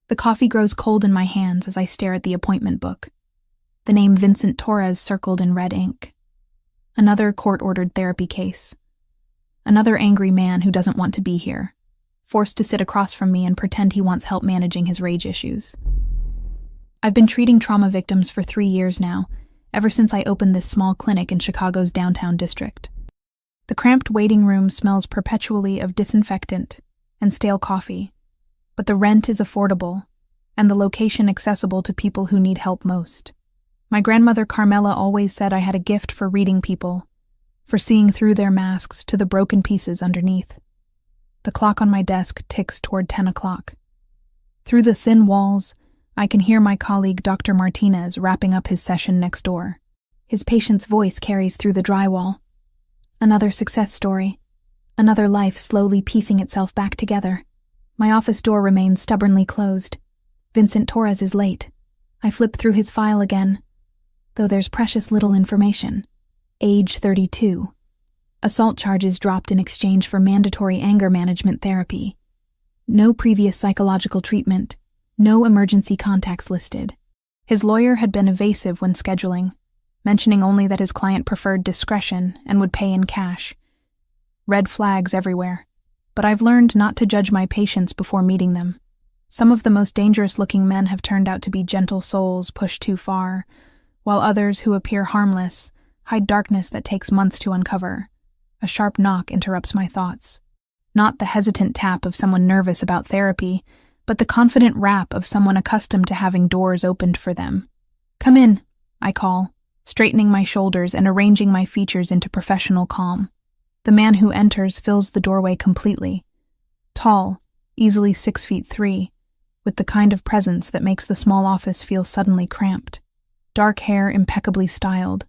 The coffee grows cold in my hands as I stare at the appointment book. The name Vincent Torres circled in red ink. Another court-ordered therapy case. Another angry man who doesn't want to be here, forced to sit across from me and pretend he wants help managing his rage issues. I've been treating trauma victims for 3 years now, ever since I opened this small clinic in Chicago's downtown district. The cramped waiting room smells perpetually of disinfectant and stale coffee, but the rent is affordable and the location accessible to people who need help most. My grandmother Carmela always said I had a gift for reading people, for seeing through their masks to the broken pieces underneath. The clock on my desk ticks toward 10 o'clock. Through the thin walls, I can hear my colleague Dr. Martinez wrapping up his session next door. His patient's voice carries through the drywall. Another success story. Another life slowly piecing itself back together. My office door remains stubbornly closed. Vincent Torres is late. I flip through his file again, though there's precious little information. Age 32. Assault charges dropped in exchange for mandatory anger management therapy. No previous psychological treatment. No emergency contacts listed. His lawyer had been evasive when scheduling, mentioning only that his client preferred discretion and would pay in cash. Red flags everywhere, but I've learned not to judge my patients before meeting them. Some of the most dangerous-looking men have turned out to be gentle souls pushed too far, while others who appear harmless hide darkness that takes months to uncover. A sharp knock interrupts my thoughts. Not the hesitant tap of someone nervous about therapy, but the confident rap of someone accustomed to having doors opened for them. "Come in," I call, straightening my shoulders and arranging my features into professional calm. The man who enters fills the doorway completely. Tall, easily 6'3", with the kind of presence that makes the small office feel suddenly cramped. Dark hair impeccably styled,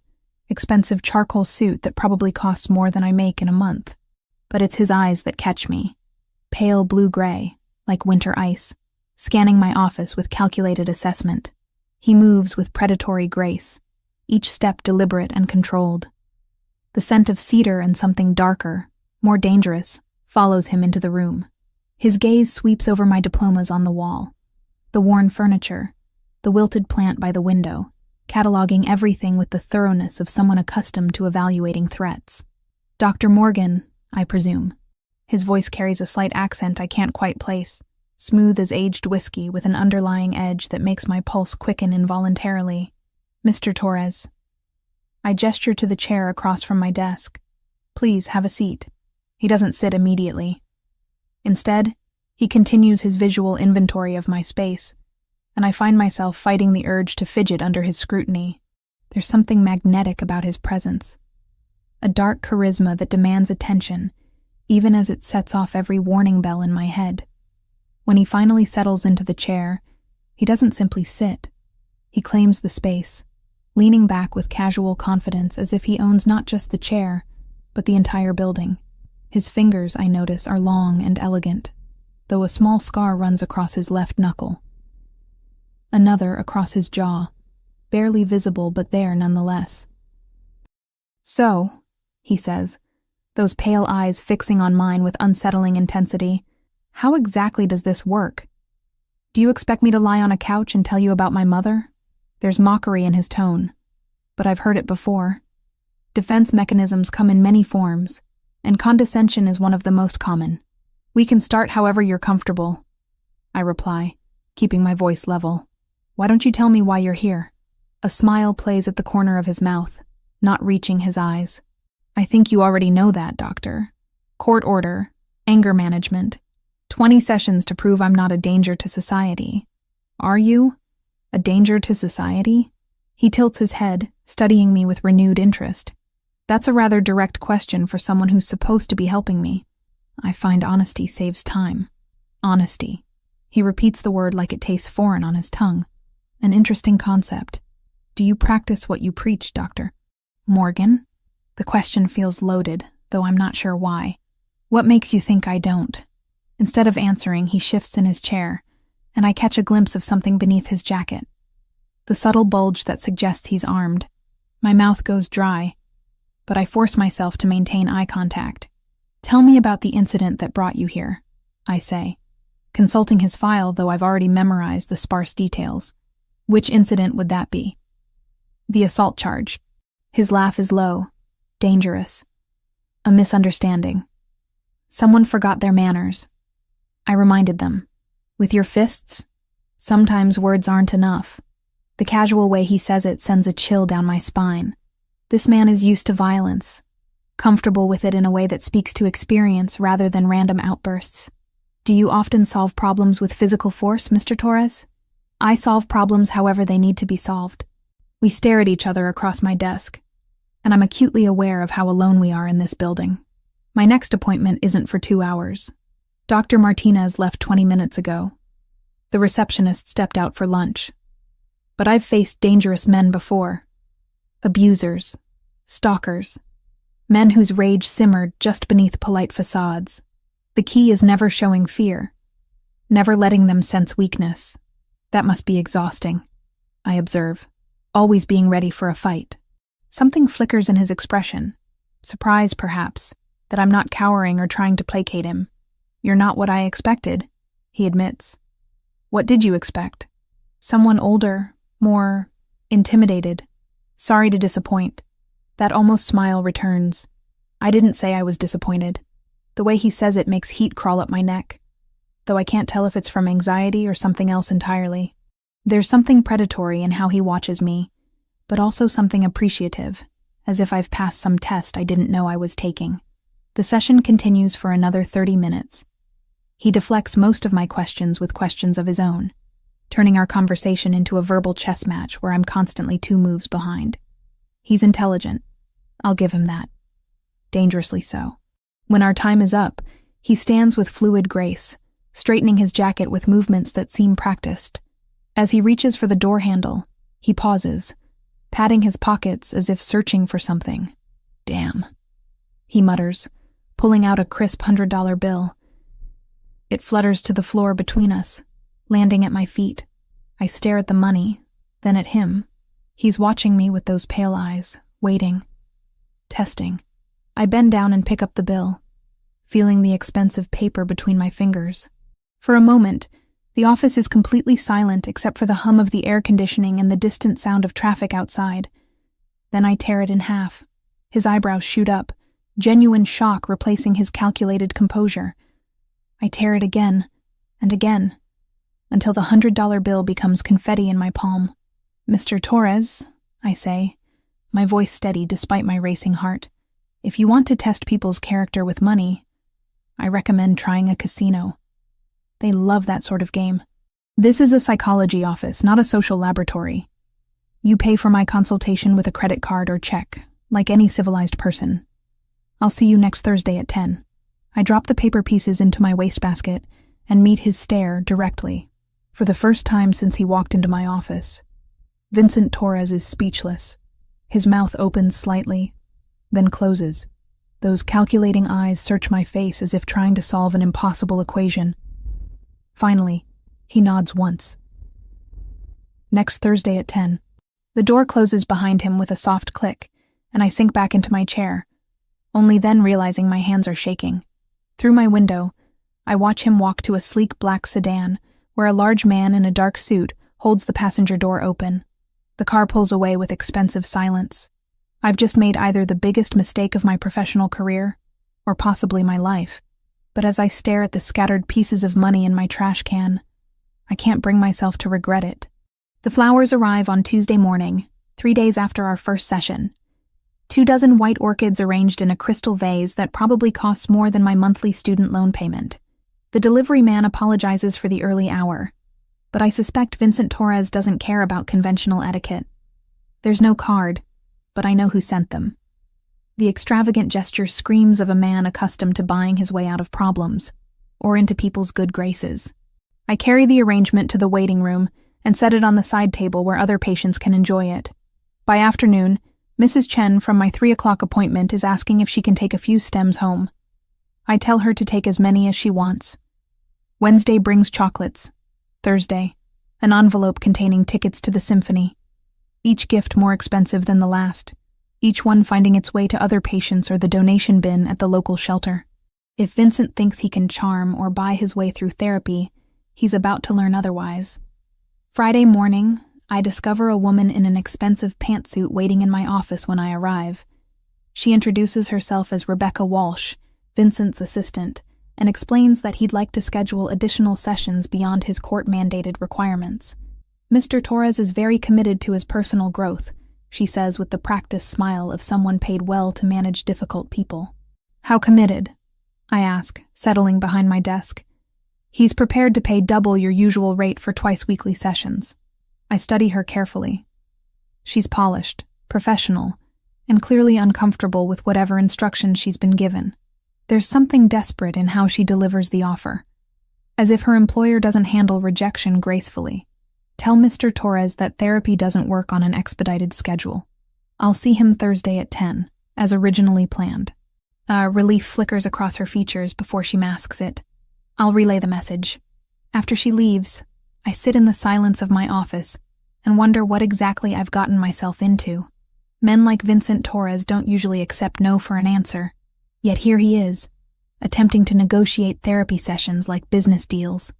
expensive charcoal suit that probably costs more than I make in a month. But it's his eyes that catch me. Pale blue-gray, like winter ice, scanning my office with calculated assessment. He moves with predatory grace, each step deliberate and controlled. The scent of cedar and something darker, more dangerous, follows him into the room. His gaze sweeps over my diplomas on the wall, the worn furniture, the wilted plant by the window, cataloging everything with the thoroughness of someone accustomed to evaluating threats. "Dr. Morgan, I presume." His voice carries a slight accent I can't quite place, smooth as aged whiskey with an underlying edge that makes my pulse quicken involuntarily. "Mr. Torres." I gesture to the chair across from my desk. "Please, have a seat." He doesn't sit immediately. Instead, he continues his visual inventory of my space, and I find myself fighting the urge to fidget under his scrutiny. There's something magnetic about his presence. A dark charisma that demands attention, even as it sets off every warning bell in my head. When he finally settles into the chair, he doesn't simply sit. He claims the space, leaning back with casual confidence as if he owns not just the chair, but the entire building. His fingers, I notice, are long and elegant, though a small scar runs across his left knuckle. Another across his jaw, barely visible but there nonetheless. "So," he says, those pale eyes fixing on mine with unsettling intensity, "how exactly does this work? Do you expect me to lie on a couch and tell you about my mother?" There's mockery in his tone, but I've heard it before. Defense mechanisms come in many forms, and condescension is one of the most common. "We can start however you're comfortable," I reply, keeping my voice level. "Why don't you tell me why you're here?" A smile plays at the corner of his mouth, not reaching his eyes. "I think you already know that, doctor. Court order, anger management, 20 sessions to prove I'm not a danger to society. Are you? A danger to society?" He tilts his head, studying me with renewed interest. That's a rather direct question for someone who's supposed to be helping me. I find honesty saves time. Honesty. He repeats the word like it tastes foreign on his tongue. An interesting concept. "Do you practice what you preach, Doctor Morgan?" The question feels loaded, though I'm not sure why. "What makes you think I don't?" Instead of answering, he shifts in his chair, and I catch a glimpse of something beneath his jacket. The subtle bulge that suggests he's armed. My mouth goes dry, but I force myself to maintain eye contact. "Tell me about the incident that brought you here," I say. consulting his file, though I've already memorized the sparse details. Which incident would that be? The assault charge. His laugh is low, dangerous. A misunderstanding. Someone forgot their manners. I reminded them. With your fists? Sometimes words aren't enough. The casual way he says it sends a chill down my spine. This man is used to violence, comfortable with it in a way that speaks to experience rather than random outbursts. Do you often solve problems with physical force, Mr. Torres? I solve problems however they need to be solved. We stare at each other across my desk, and I'm acutely aware of how alone we are in this building. My next appointment isn't for 2 hours. Dr. Martinez left 20 minutes ago. The receptionist stepped out for lunch. But I've faced dangerous men before. Abusers, stalkers, men whose rage simmered just beneath polite facades. The key is never showing fear, never letting them sense weakness. That must be exhausting, I observe, always being ready for a fight. Something flickers in his expression, surprise perhaps, that I'm not cowering or trying to placate him. You're not what I expected, he admits. What did you expect? Someone older, more intimidated. Sorry to disappoint. That almost smile returns. I didn't say I was disappointed. The way he says it makes heat crawl up my neck, though I can't tell if it's from anxiety or something else entirely. There's something predatory in how he watches me, but also something appreciative, as if I've passed some test I didn't know I was taking. The session continues for another 30 minutes. He deflects most of my questions with questions of his own, turning our conversation into a verbal chess match where I'm constantly 2 moves behind. He's intelligent. I'll give him that. Dangerously so. When our time is up, he stands with fluid grace, straightening his jacket with movements that seem practiced. As he reaches for the door handle, he pauses, patting his pockets as if searching for something. Damn, he mutters, pulling out a crisp $100 bill. It flutters to the floor between us, landing at my feet. I stare at the money, then at him. He's watching me with those pale eyes, waiting, testing. I bend down and pick up the bill, feeling the expensive paper between my fingers. For a moment, the office is completely silent except for the hum of the air conditioning and the distant sound of traffic outside. Then I tear it in half. His eyebrows shoot up, genuine shock replacing his calculated composure. I tear it again, and again, until the $100 bill becomes confetti in my palm. Mr. Torres, I say, my voice steady despite my racing heart. If you want to test people's character with money, I recommend trying a casino. They love that sort of game. This is a psychology office, not a social laboratory. You pay for my consultation with a credit card or check, like any civilized person. I'll see you next Thursday at 10. I drop the paper pieces into my wastebasket and meet his stare directly, for the first time since he walked into my office. Vincent Torres is speechless. His mouth opens slightly, then closes. Those calculating eyes search my face as if trying to solve an impossible equation. Finally, he nods once. Next Thursday at 10. The door closes behind him with a soft click, and I sink back into my chair, only then realizing my hands are shaking. Through my window, I watch him walk to a sleek black sedan, where a large man in a dark suit holds the passenger door open. The car pulls away with expensive silence. I've just made either the biggest mistake of my professional career, or possibly my life. But as I stare at the scattered pieces of money in my trash can, I can't bring myself to regret it. The flowers arrive on Tuesday morning, 3 days after our first session. 24 white orchids arranged in a crystal vase that probably costs more than my monthly student loan payment. The delivery man apologizes for the early hour, but I suspect Vincent Torres doesn't care about conventional etiquette. There's no card, but I know who sent them. The extravagant gesture screams of a man accustomed to buying his way out of problems, or into people's good graces. I carry the arrangement to the waiting room and set it on the side table where other patients can enjoy it. By afternoon, Mrs. Chen from my 3 o'clock appointment is asking if she can take a few stems home. I tell her to take as many as she wants. Wednesday brings chocolates. Thursday, an envelope containing tickets to the symphony. Each gift more expensive than the last, each one finding its way to other patients or the donation bin at the local shelter. If Vincent thinks he can charm or buy his way through therapy, He's about to learn otherwise. Friday morning, I discover a woman in an expensive pantsuit waiting in my office when I arrive. She introduces herself as Rebecca Walsh, Vincent's assistant, and explains that he'd like to schedule additional sessions beyond his court-mandated requirements. Mr. Torres is very committed to his personal growth, she says with the practiced smile of someone paid well to manage difficult people. How committed? I ask, settling behind my desk. He's prepared to pay double your usual rate for twice-weekly sessions. I study her carefully. She's polished, professional, and clearly uncomfortable with whatever instructions she's been given. There's something desperate in how she delivers the offer, as if her employer doesn't handle rejection gracefully. Tell Mr. Torres that therapy doesn't work on an expedited schedule. I'll see him Thursday at 10, as originally planned. Relief flickers across her features before she masks it. I'll relay the message. After she leaves, I sit in the silence of my office and wonder what exactly I've gotten myself into. Men like Vincent Torres don't usually accept no for an answer, yet here he is, attempting to negotiate therapy sessions like business deals.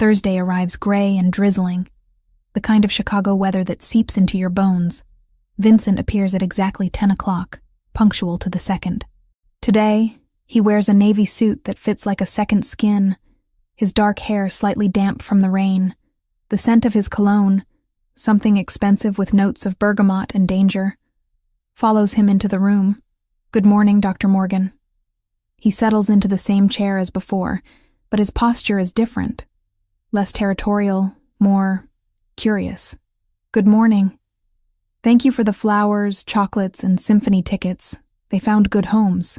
Thursday arrives gray and drizzling, the kind of Chicago weather that seeps into your bones. Vincent appears at exactly 10 o'clock, punctual to the second. Today, he wears a navy suit that fits like a second skin, his dark hair slightly damp from the rain. The scent of his cologne, something expensive with notes of bergamot and danger, follows him into the room. Good morning, Dr. Morgan. He settles into the same chair as before, but his posture is different. Less territorial, more curious. Good morning. Thank you for the flowers, chocolates, and symphony tickets. They found good homes.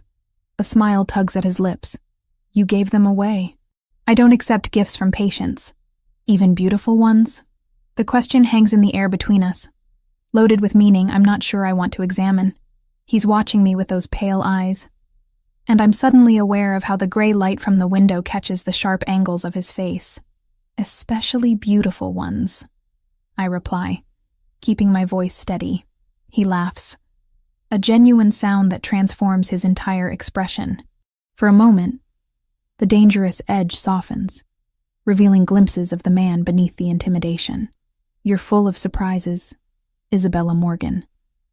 A smile tugs at his lips. You gave them away. I don't accept gifts from patients. Even beautiful ones? The question hangs in the air between us, loaded with meaning I'm not sure I want to examine. He's watching me with those pale eyes, and I'm suddenly aware of how the gray light from the window catches the sharp angles of his face. Especially beautiful ones, I reply, keeping my voice steady. He laughs, a genuine sound that transforms his entire expression. For a moment, the dangerous edge softens, revealing glimpses of the man beneath the intimidation. You're full of surprises, Isabella Morgan.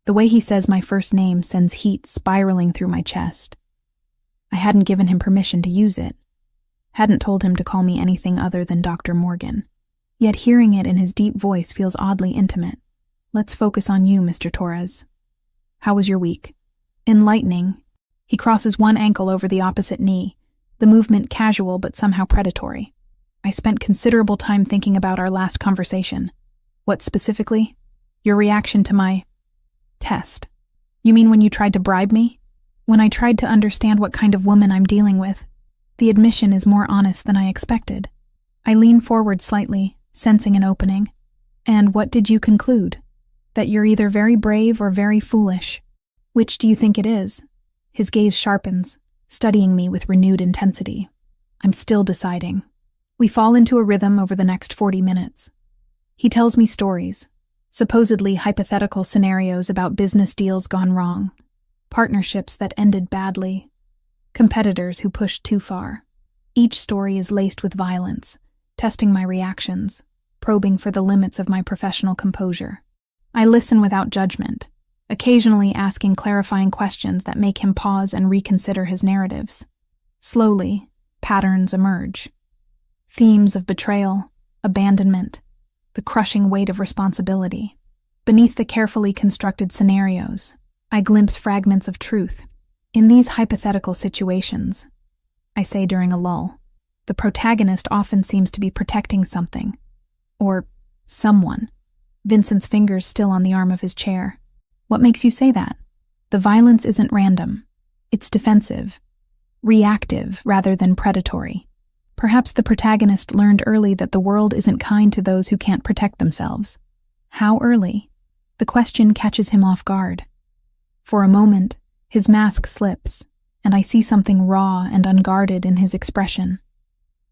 The way he says my first name sends heat spiraling through my chest. I hadn't given him permission to use it, hadn't told him to call me anything other than Dr. Morgan. Yet hearing it in his deep voice feels oddly intimate. Let's focus on you, Mr. Torres. How was your week? Enlightening. He crosses one ankle over the opposite knee, the movement casual but somehow predatory. I spent considerable time thinking about our last conversation. What specifically? Your reaction to my test. You mean when you tried to bribe me? When I tried to understand what kind of woman I'm dealing with. The admission is more honest than I expected. I lean forward slightly, sensing an opening. And what did you conclude? That you're either very brave or very foolish. Which do you think it is? His gaze sharpens, studying me with renewed intensity. I'm still deciding. We fall into a rhythm over the next 40 minutes. He tells me stories, supposedly hypothetical scenarios about business deals gone wrong, partnerships that ended badly, competitors who pushed too far. Each story is laced with violence, testing my reactions, probing for the limits of my professional composure. I listen without judgment, occasionally asking clarifying questions that make him pause and reconsider his narratives. Slowly, patterns emerge. Themes of betrayal, abandonment, the crushing weight of responsibility. Beneath the carefully constructed scenarios, I glimpse fragments of truth. In these hypothetical situations, I say during a lull, the protagonist often seems to be protecting something, or someone. Vincent's fingers still on the arm of his chair. What makes you say that? The violence isn't random. It's defensive, reactive rather than predatory. Perhaps the protagonist learned early that the world isn't kind to those who can't protect themselves. How early? The question catches him off guard. For a moment, his mask slips, and I see something raw and unguarded in his expression.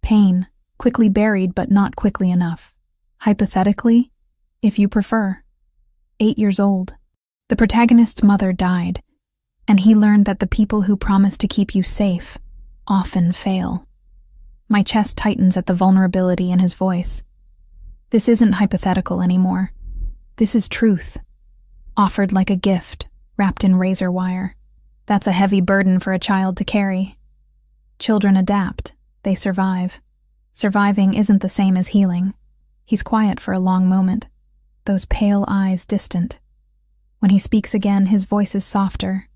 Pain, quickly buried but not quickly enough. Hypothetically, if you prefer. 8 years old. The protagonist's mother died, and he learned that the people who promise to keep you safe often fail. My chest tightens at the vulnerability in his voice. This isn't hypothetical anymore. This is truth, offered like a gift, wrapped in razor wire. That's a heavy burden for a child to carry. Children adapt. They survive. Surviving isn't the same as healing. He's quiet for a long moment, those pale eyes distant. When he speaks again, his voice is softer.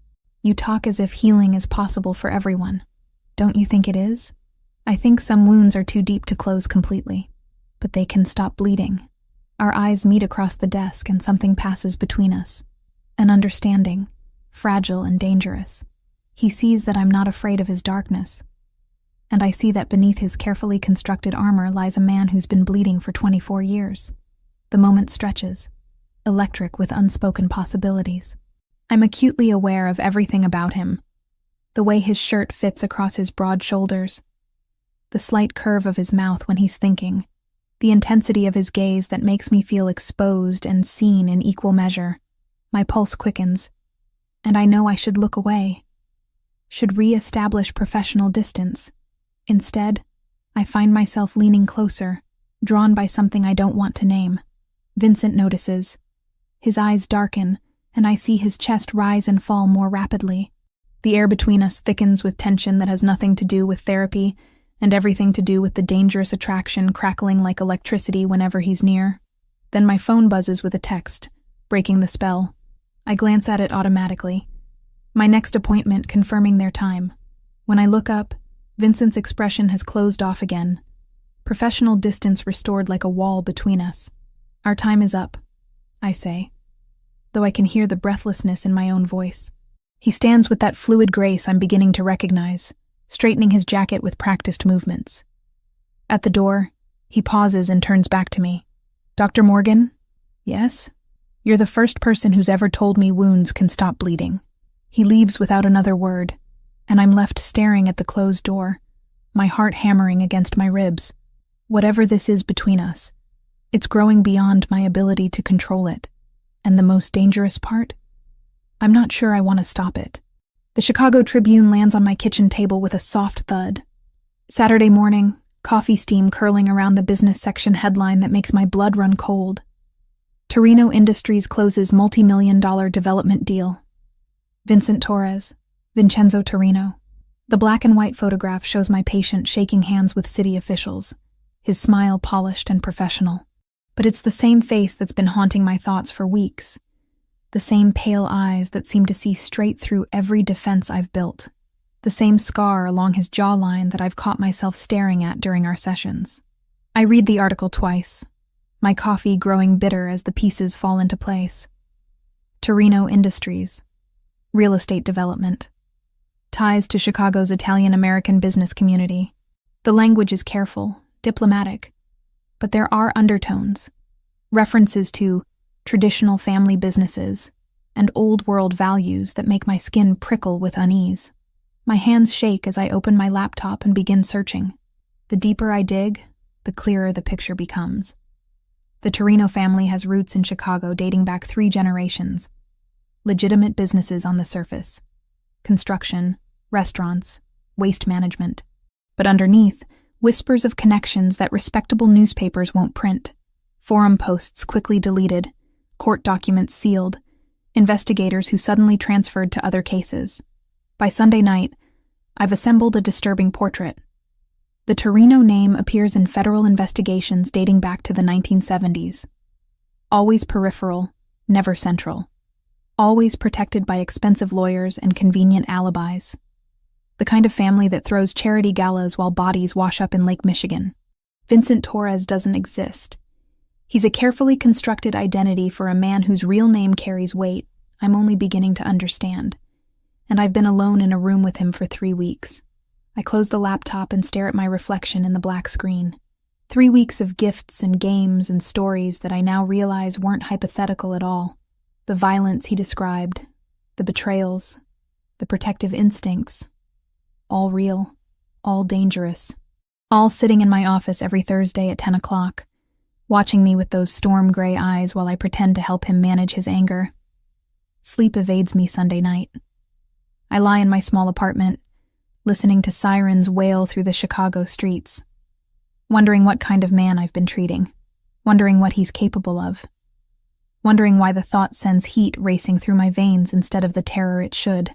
You talk as if healing is possible for everyone. Don't you think it is? I think some wounds are too deep to close completely, but they can stop bleeding. Our eyes meet across the desk and something passes between us. An understanding, fragile and dangerous. He sees that I'm not afraid of his darkness. And I see that beneath his carefully constructed armor lies a man who's been bleeding for 24 years. The moment stretches, electric with unspoken possibilities. I'm acutely aware of everything about him. The way his shirt fits across his broad shoulders, the slight curve of his mouth when he's thinking, the intensity of his gaze that makes me feel exposed and seen in equal measure. My pulse quickens, and I know I should look away, should re-establish professional distance. Instead, I find myself leaning closer, drawn by something I don't want to name. Vincent notices. His eyes darken, and I see his chest rise and fall more rapidly. The air between us thickens with tension that has nothing to do with therapy, and everything to do with the dangerous attraction crackling like electricity whenever he's near. Then my phone buzzes with a text, breaking the spell. I glance at it automatically. My next appointment confirming their time. When I look up, Vincent's expression has closed off again. Professional distance restored like a wall between us. Our time is up, I say, though I can hear the breathlessness in my own voice. He stands with that fluid grace I'm beginning to recognize, straightening his jacket with practiced movements. At the door, he pauses and turns back to me. Dr. Morgan? Yes? You're the first person who's ever told me wounds can stop bleeding. He leaves without another word, and I'm left staring at the closed door, my heart hammering against my ribs. Whatever this is between us, it's growing beyond my ability to control it. And the most dangerous part? I'm not sure I want to stop it. The Chicago Tribune lands on my kitchen table with a soft thud. Saturday morning, coffee steam curling around the business section headline that makes my blood run cold. Torino Industries closes multi-million-dollar development deal. Vincent Torres, Vincenzo Torino. The black and white photograph shows my patient shaking hands with city officials, his smile polished and professional. But it's the same face that's been haunting my thoughts for weeks. The same pale eyes that seem to see straight through every defense I've built. The same scar along his jawline that I've caught myself staring at during our sessions. I read the article twice, my coffee growing bitter as the pieces fall into place. Torino Industries. Real estate development. Ties to Chicago's Italian-American business community. The language is careful, diplomatic, but there are undertones, references to traditional family businesses and old-world values that make my skin prickle with unease. My hands shake as I open my laptop and begin searching. The deeper I dig, the clearer the picture becomes. The Torino family has roots in Chicago dating back 3 generations. Legitimate businesses on the surface. Construction, restaurants, waste management. But underneath, whispers of connections that respectable newspapers won't print. Forum posts quickly deleted, court documents sealed, investigators who suddenly transferred to other cases. By Sunday night, I've assembled a disturbing portrait. The Torino name appears in federal investigations dating back to the 1970s. Always peripheral, never central. Always protected by expensive lawyers and convenient alibis. The kind of family that throws charity galas while bodies wash up in Lake Michigan. Vincent Torres doesn't exist. He's a carefully constructed identity for a man whose real name carries weight I'm only beginning to understand. And I've been alone in a room with him for 3 weeks. I close the laptop and stare at my reflection in the black screen. 3 weeks of gifts and games and stories that I now realize weren't hypothetical at all. The violence he described, the betrayals, the protective instincts, all real, all dangerous, all sitting in my office every Thursday at 10 o'clock, watching me with those storm gray eyes while I pretend to help him manage his anger. Sleep evades me Sunday night. I lie in my small apartment, listening to sirens wail through the Chicago streets, wondering what kind of man I've been treating, wondering what he's capable of, wondering why the thought sends heat racing through my veins instead of the terror it should.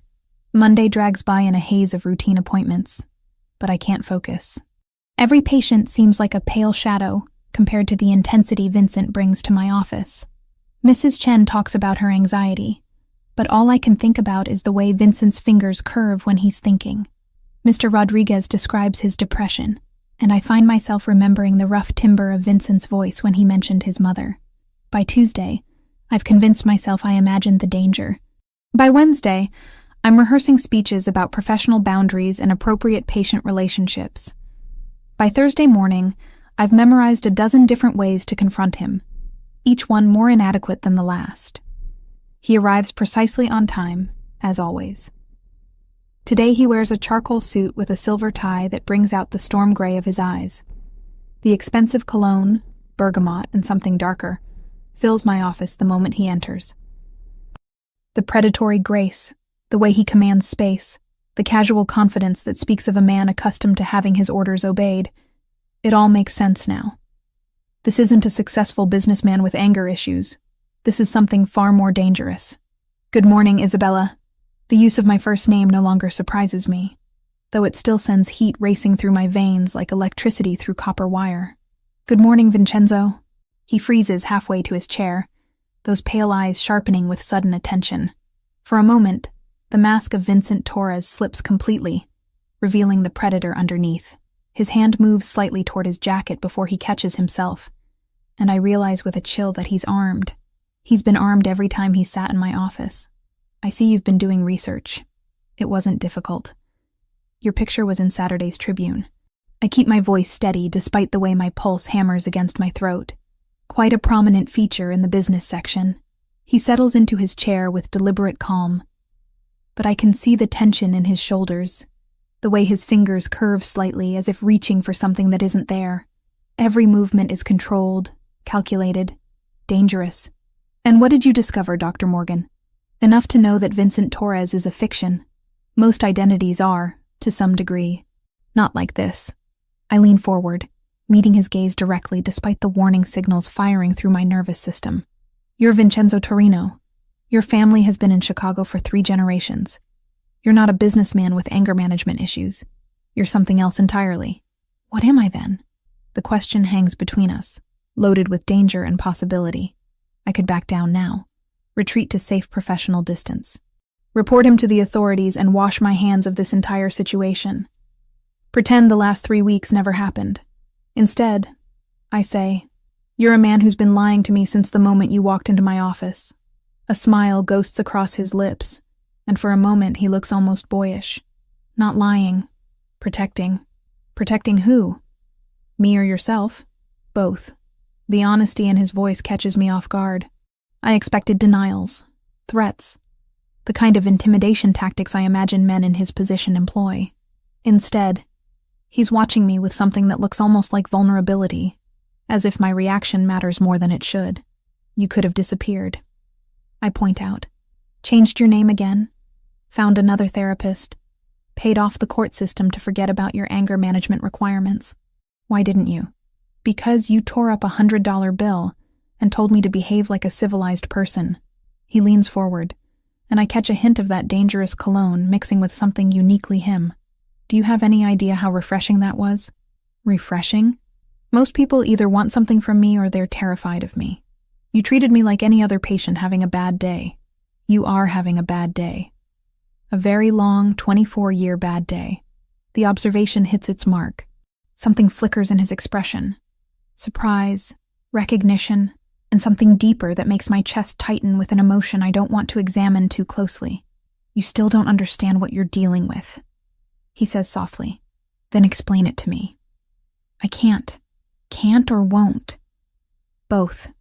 Monday drags by in a haze of routine appointments, but I can't focus. Every patient seems like a pale shadow compared to the intensity Vincent brings to my office. Mrs. Chen talks about her anxiety, but all I can think about is the way Vincent's fingers curve when he's thinking. Mr. Rodriguez describes his depression, and I find myself remembering the rough timbre of Vincent's voice when he mentioned his mother. By Tuesday, I've convinced myself I imagined the danger. By Wednesday, I'm rehearsing speeches about professional boundaries and appropriate patient relationships. By Thursday morning, I've memorized a dozen different ways to confront him, each one more inadequate than the last. He arrives precisely on time, as always. Today he wears a charcoal suit with a silver tie that brings out the storm gray of his eyes. The expensive cologne, bergamot and something darker, fills my office the moment he enters. The predatory grace, the way he commands space, the casual confidence that speaks of a man accustomed to having his orders obeyed, it all makes sense now. This isn't a successful businessman with anger issues. This is something far more dangerous. Good morning, Isabella. The use of my first name no longer surprises me, though it still sends heat racing through my veins like electricity through copper wire. Good morning, Vincenzo. He freezes halfway to his chair, those pale eyes sharpening with sudden attention. For a moment, the mask of Vincent Torres slips completely, revealing the predator underneath. His hand moves slightly toward his jacket before he catches himself, and I realize with a chill that he's armed. He's been armed every time he sat in my office. I see you've been doing research. It wasn't difficult. Your picture was in Saturday's Tribune. I keep my voice steady despite the way my pulse hammers against my throat. Quite a prominent feature in the business section. He settles into his chair with deliberate calm. But I can see the tension in his shoulders, the way his fingers curve slightly as if reaching for something that isn't there. Every movement is controlled, calculated, dangerous. And what did you discover, Dr. Morgan? Enough to know that Vincent Torres is a fiction. Most identities are, to some degree. Not like this. I lean forward, meeting his gaze directly despite the warning signals firing through my nervous system. You're Vincenzo Torino. Your family has been in Chicago for 3 generations. You're not a businessman with anger management issues. You're something else entirely. What am I then? The question hangs between us, loaded with danger and possibility. I could back down now, retreat to safe professional distance, report him to the authorities and wash my hands of this entire situation. Pretend the last 3 weeks never happened. Instead, I say, you're a man who's been lying to me since the moment you walked into my office. A smile ghosts across his lips, and for a moment he looks almost boyish. Not lying, protecting. Protecting who? Me or yourself? Both. The honesty in his voice catches me off guard. I expected denials, threats, the kind of intimidation tactics I imagine men in his position employ. Instead, he's watching me with something that looks almost like vulnerability, as if my reaction matters more than it should. You could have disappeared. I point out. Changed your name again? Found another therapist? Paid off the court system to forget about your anger management requirements? Why didn't you? Because you tore up $100 bill and told me to behave like a civilized person. He leans forward, and I catch a hint of that dangerous cologne mixing with something uniquely him. Do you have any idea how refreshing that was? Refreshing? Most people either want something from me or they're terrified of me. You treated me like any other patient having a bad day. You are having a bad day. A very long, 24-year bad day. The observation hits its mark. Something flickers in his expression. Surprise, recognition, and something deeper that makes my chest tighten with an emotion I don't want to examine too closely. You still don't understand what you're dealing with, he says softly. Then explain it to me. I can't. Can't or won't. Both.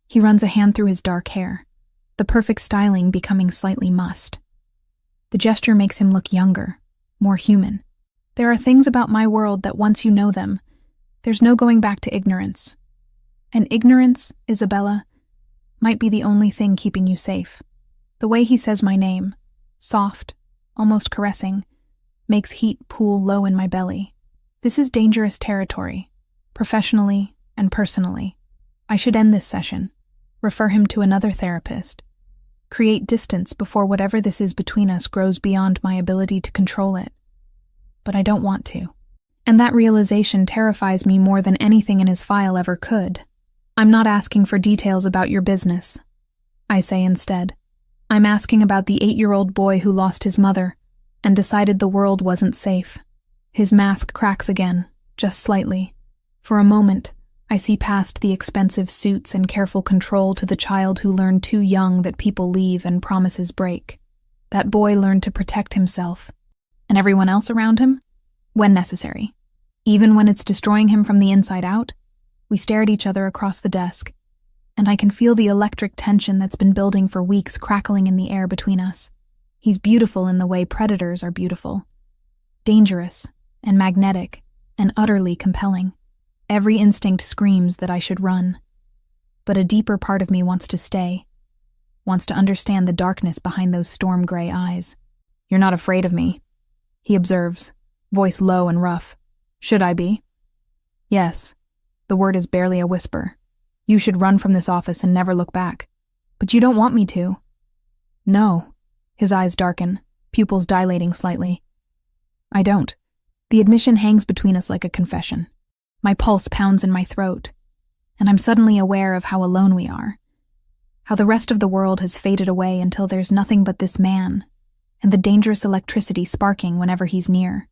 He runs a hand through his dark hair, the perfect styling becoming slightly mussed. The gesture makes him look younger, more human. There are things about my world that once you know them, there's no going back to ignorance. And ignorance, Isabella, might be the only thing keeping you safe. The way he says my name, soft, almost caressing, makes heat pool low in my belly. This is dangerous territory, professionally and personally. I should end this session, refer him to another therapist, create distance before whatever this is between us grows beyond my ability to control it. But I don't want to. And that realization terrifies me more than anything in his file ever could. I'm not asking for details about your business, I say instead. I'm asking about the 8-year-old boy who lost his mother and decided the world wasn't safe. His mask cracks again, just slightly. For a moment, I see past the expensive suits and careful control to the child who learned too young that people leave and promises break. That boy learned to protect himself. And everyone else around him? When necessary. Even when it's destroying him from the inside out? We stare at each other across the desk, and I can feel the electric tension that's been building for weeks crackling in the air between us. He's beautiful in the way predators are beautiful. Dangerous and magnetic and utterly compelling. Every instinct screams that I should run. But a deeper part of me wants to stay, wants to understand the darkness behind those storm gray eyes. You're not afraid of me, he observes, voice low and rough. Should I be? Yes. The word is barely a whisper. You should run from this office and never look back. But you don't want me to. No. His eyes darken, pupils dilating slightly. I don't. The admission hangs between us like a confession. My pulse pounds in my throat, and I'm suddenly aware of how alone we are. How the rest of the world has faded away until there's nothing but this man, and the dangerous electricity sparking whenever he's near.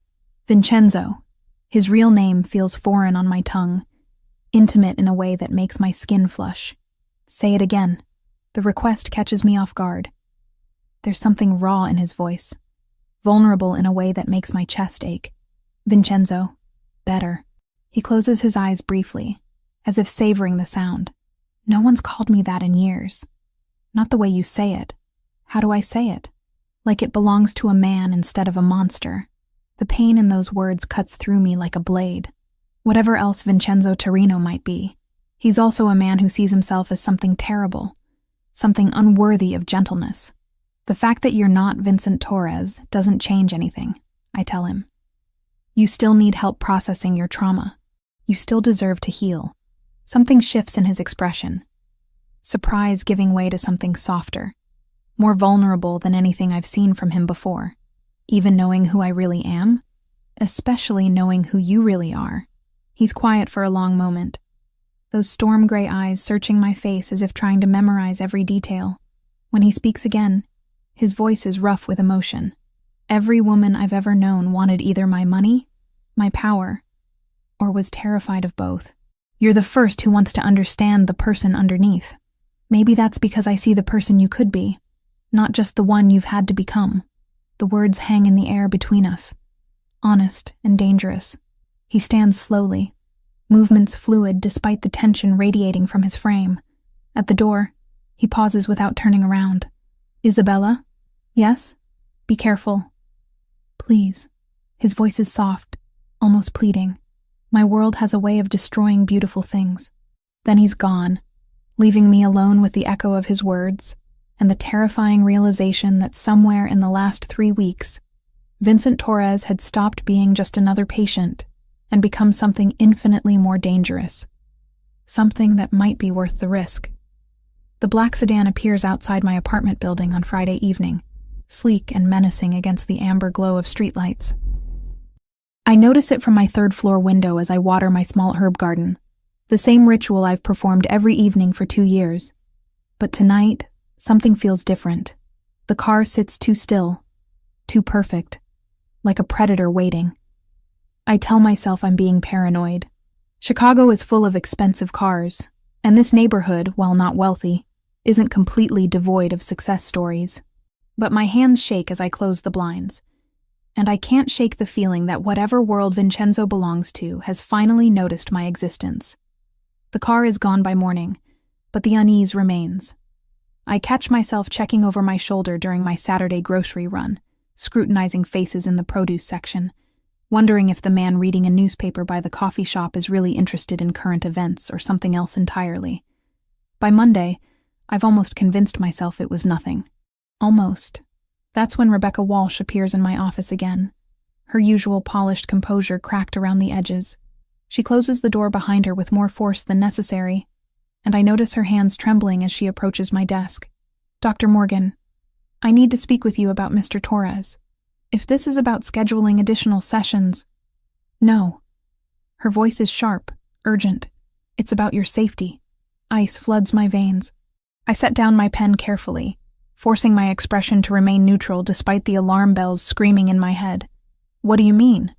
Vincenzo. His real name feels foreign on my tongue, intimate in a way that makes my skin flush. Say it again. The request catches me off guard. There's something raw in his voice, vulnerable in a way that makes my chest ache. Vincenzo. Better. He closes his eyes briefly, as if savoring the sound. No one's called me that in years. Not the way you say it. How do I say it? Like it belongs to a man instead of a monster. The pain in those words cuts through me like a blade. Whatever else Vincenzo Torino might be, he's also a man who sees himself as something terrible, something unworthy of gentleness. The fact that you're not Vincent Torres doesn't change anything, I tell him. You still need help processing your trauma. You still deserve to heal. Something shifts in his expression. Surprise giving way to something softer, more vulnerable than anything I've seen from him before. Even knowing who I really am, especially knowing who you really are. He's quiet for a long moment, those storm gray eyes searching my face as if trying to memorize every detail. When he speaks again, his voice is rough with emotion. Every woman I've ever known wanted either my money, my power, or was terrified of both. You're the first who wants to understand the person underneath. Maybe that's because I see the person you could be, not just the one you've had to become. The words hang in the air between us, honest and dangerous. He stands slowly, movements fluid despite the tension radiating from his frame. At the door, he pauses without turning around. Isabella? Yes? Be careful. Please. His voice is soft, almost pleading. My world has a way of destroying beautiful things. Then he's gone, leaving me alone with the echo of his words and the terrifying realization that somewhere in the last 3 weeks, Vincent Torres had stopped being just another patient and become something infinitely more dangerous. Something that might be worth the risk. The black sedan appears outside my apartment building on Friday evening, sleek and menacing against the amber glow of streetlights. I notice it from my 3rd-floor window as I water my small herb garden, the same ritual I've performed every evening for 2 years. But tonight, something feels different. The car sits too still, too perfect, like a predator waiting. I tell myself I'm being paranoid. Chicago is full of expensive cars, and this neighborhood, while not wealthy, isn't completely devoid of success stories. But my hands shake as I close the blinds, and I can't shake the feeling that whatever world Vincenzo belongs to has finally noticed my existence. The car is gone by morning, but the unease remains. I catch myself checking over my shoulder during my Saturday grocery run, scrutinizing faces in the produce section, wondering if the man reading a newspaper by the coffee shop is really interested in current events or something else entirely. By Monday, I've almost convinced myself it was nothing. Almost. That's when Rebecca Walsh appears in my office again. her usual polished composure cracked around the edges. She closes the door behind her with more force than necessary, and I notice her hands trembling as she approaches my desk. Dr. Morgan, I need to speak with you about Mr. Torres. If this is about scheduling additional sessions... No. Her voice is sharp, urgent. It's about your safety. Ice floods my veins. I set down my pen carefully, forcing my expression to remain neutral despite the alarm bells screaming in my head. What do you mean?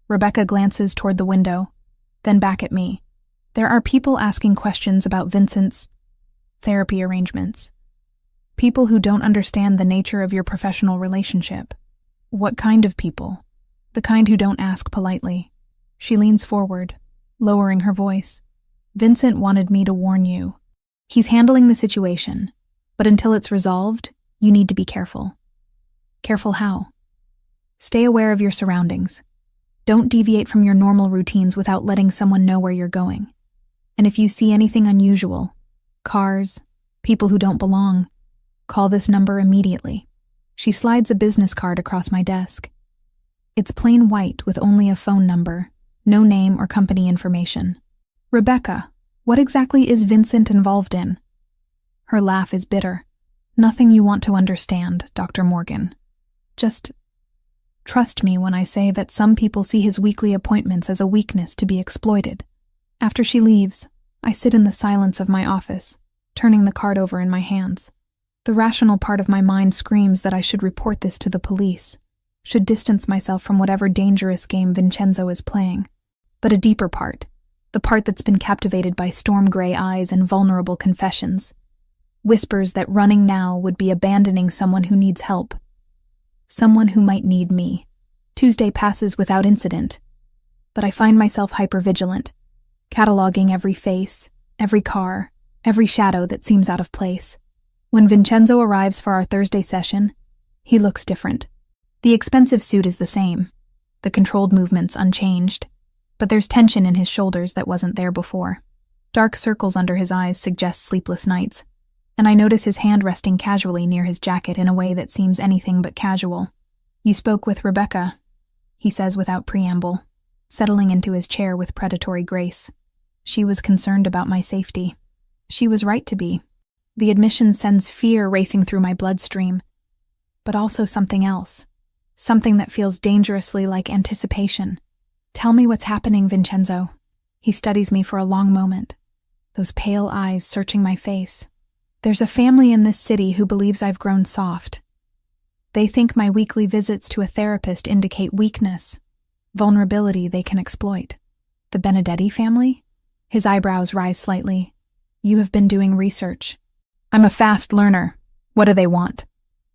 Rebecca glances toward the window, then back at me. There are people asking questions about Vincent's therapy arrangements. People who don't understand the nature of your professional relationship. What kind of people? The kind who don't ask politely. She leans forward, lowering her voice. Vincent wanted me to warn you. He's handling the situation, but until it's resolved, you need to be careful. Careful how? Stay aware of your surroundings. Don't deviate from your normal routines without letting someone know where you're going. And if you see anything unusual, cars, people who don't belong, call this number immediately. She slides a business card across my desk. It's plain white with only a phone number, no name or company information. Rebecca, what exactly is Vincent involved in? Her laugh is bitter. Nothing you want to understand, Dr. Morgan. Just trust me when I say that some people see his weekly appointments as a weakness to be exploited. After she leaves, I sit in the silence of my office, turning the card over in my hands. The rational part of my mind screams that I should report this to the police, should distance myself from whatever dangerous game Vincenzo is playing. But a deeper part, the part that's been captivated by storm gray eyes and vulnerable confessions, whispers that running now would be abandoning someone who needs help. Someone who might need me. Tuesday passes without incident, but I find myself hypervigilant, cataloging every face, every car, every shadow that seems out of place. When Vincenzo arrives for our Thursday session, he looks different. The expensive suit is the same, the controlled movements unchanged, but there's tension in his shoulders that wasn't there before. Dark circles under his eyes suggest sleepless nights, and I notice his hand resting casually near his jacket in a way that seems anything but casual. You spoke with Rebecca, he says without preamble, settling into his chair with predatory grace. She was concerned about my safety. She was right to be. The admission sends fear racing through my bloodstream, but also something else, something that feels dangerously like anticipation. Tell me what's happening, Vincenzo. He studies me for a long moment, those pale eyes searching my face. There's a family in this city who believes I've grown soft. They think my weekly visits to a therapist indicate weakness, vulnerability they can exploit. The Benedetti family? His eyebrows rise slightly. You have been doing research. I'm a fast learner. What do they want?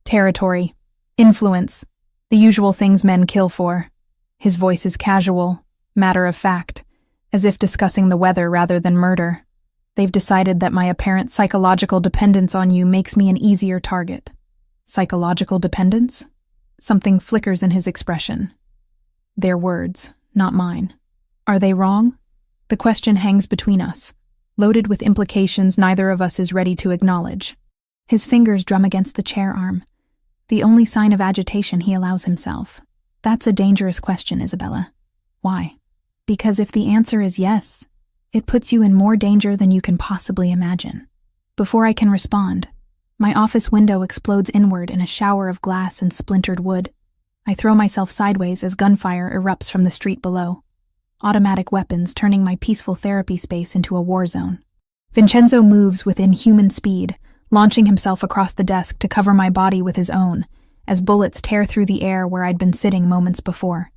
Territory, influence, the usual things men kill for. His voice is casual, matter of fact, as if discussing the weather rather than murder. They've decided that my apparent psychological dependence on you makes me an easier target. Psychological dependence? Something flickers in his expression. Their words, not mine. Are they wrong? The question hangs between us, loaded with implications neither of us is ready to acknowledge. His fingers drum against the chair arm, the only sign of agitation he allows himself. That's a dangerous question, Isabella. Why? Because if the answer is yes, it puts you in more danger than you can possibly imagine. Before I can respond, my office window explodes inward in a shower of glass and splintered wood. I throw myself sideways as gunfire erupts from the street below, automatic weapons turning my peaceful therapy space into a war zone. Vincenzo moves with inhuman speed, launching himself across the desk to cover my body with his own, as bullets tear through the air where I'd been sitting moments before.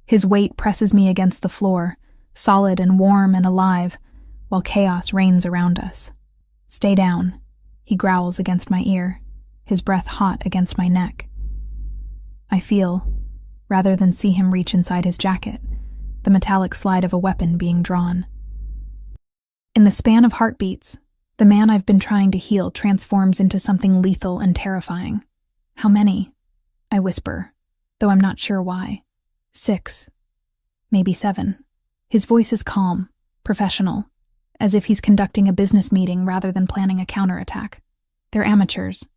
His weight presses me against the floor, solid and warm and alive, while chaos reigns around us. Stay down, he growls against my ear, his breath hot against my neck. I feel, rather than see him reach inside his jacket, the metallic slide of a weapon being drawn. In the span of heartbeats, the man I've been trying to heal transforms into something lethal and terrifying. How many? I whisper, though I'm not sure why. 6. Maybe 7. His voice is calm, professional, as if he's conducting a business meeting rather than planning a counterattack. They're amateurs.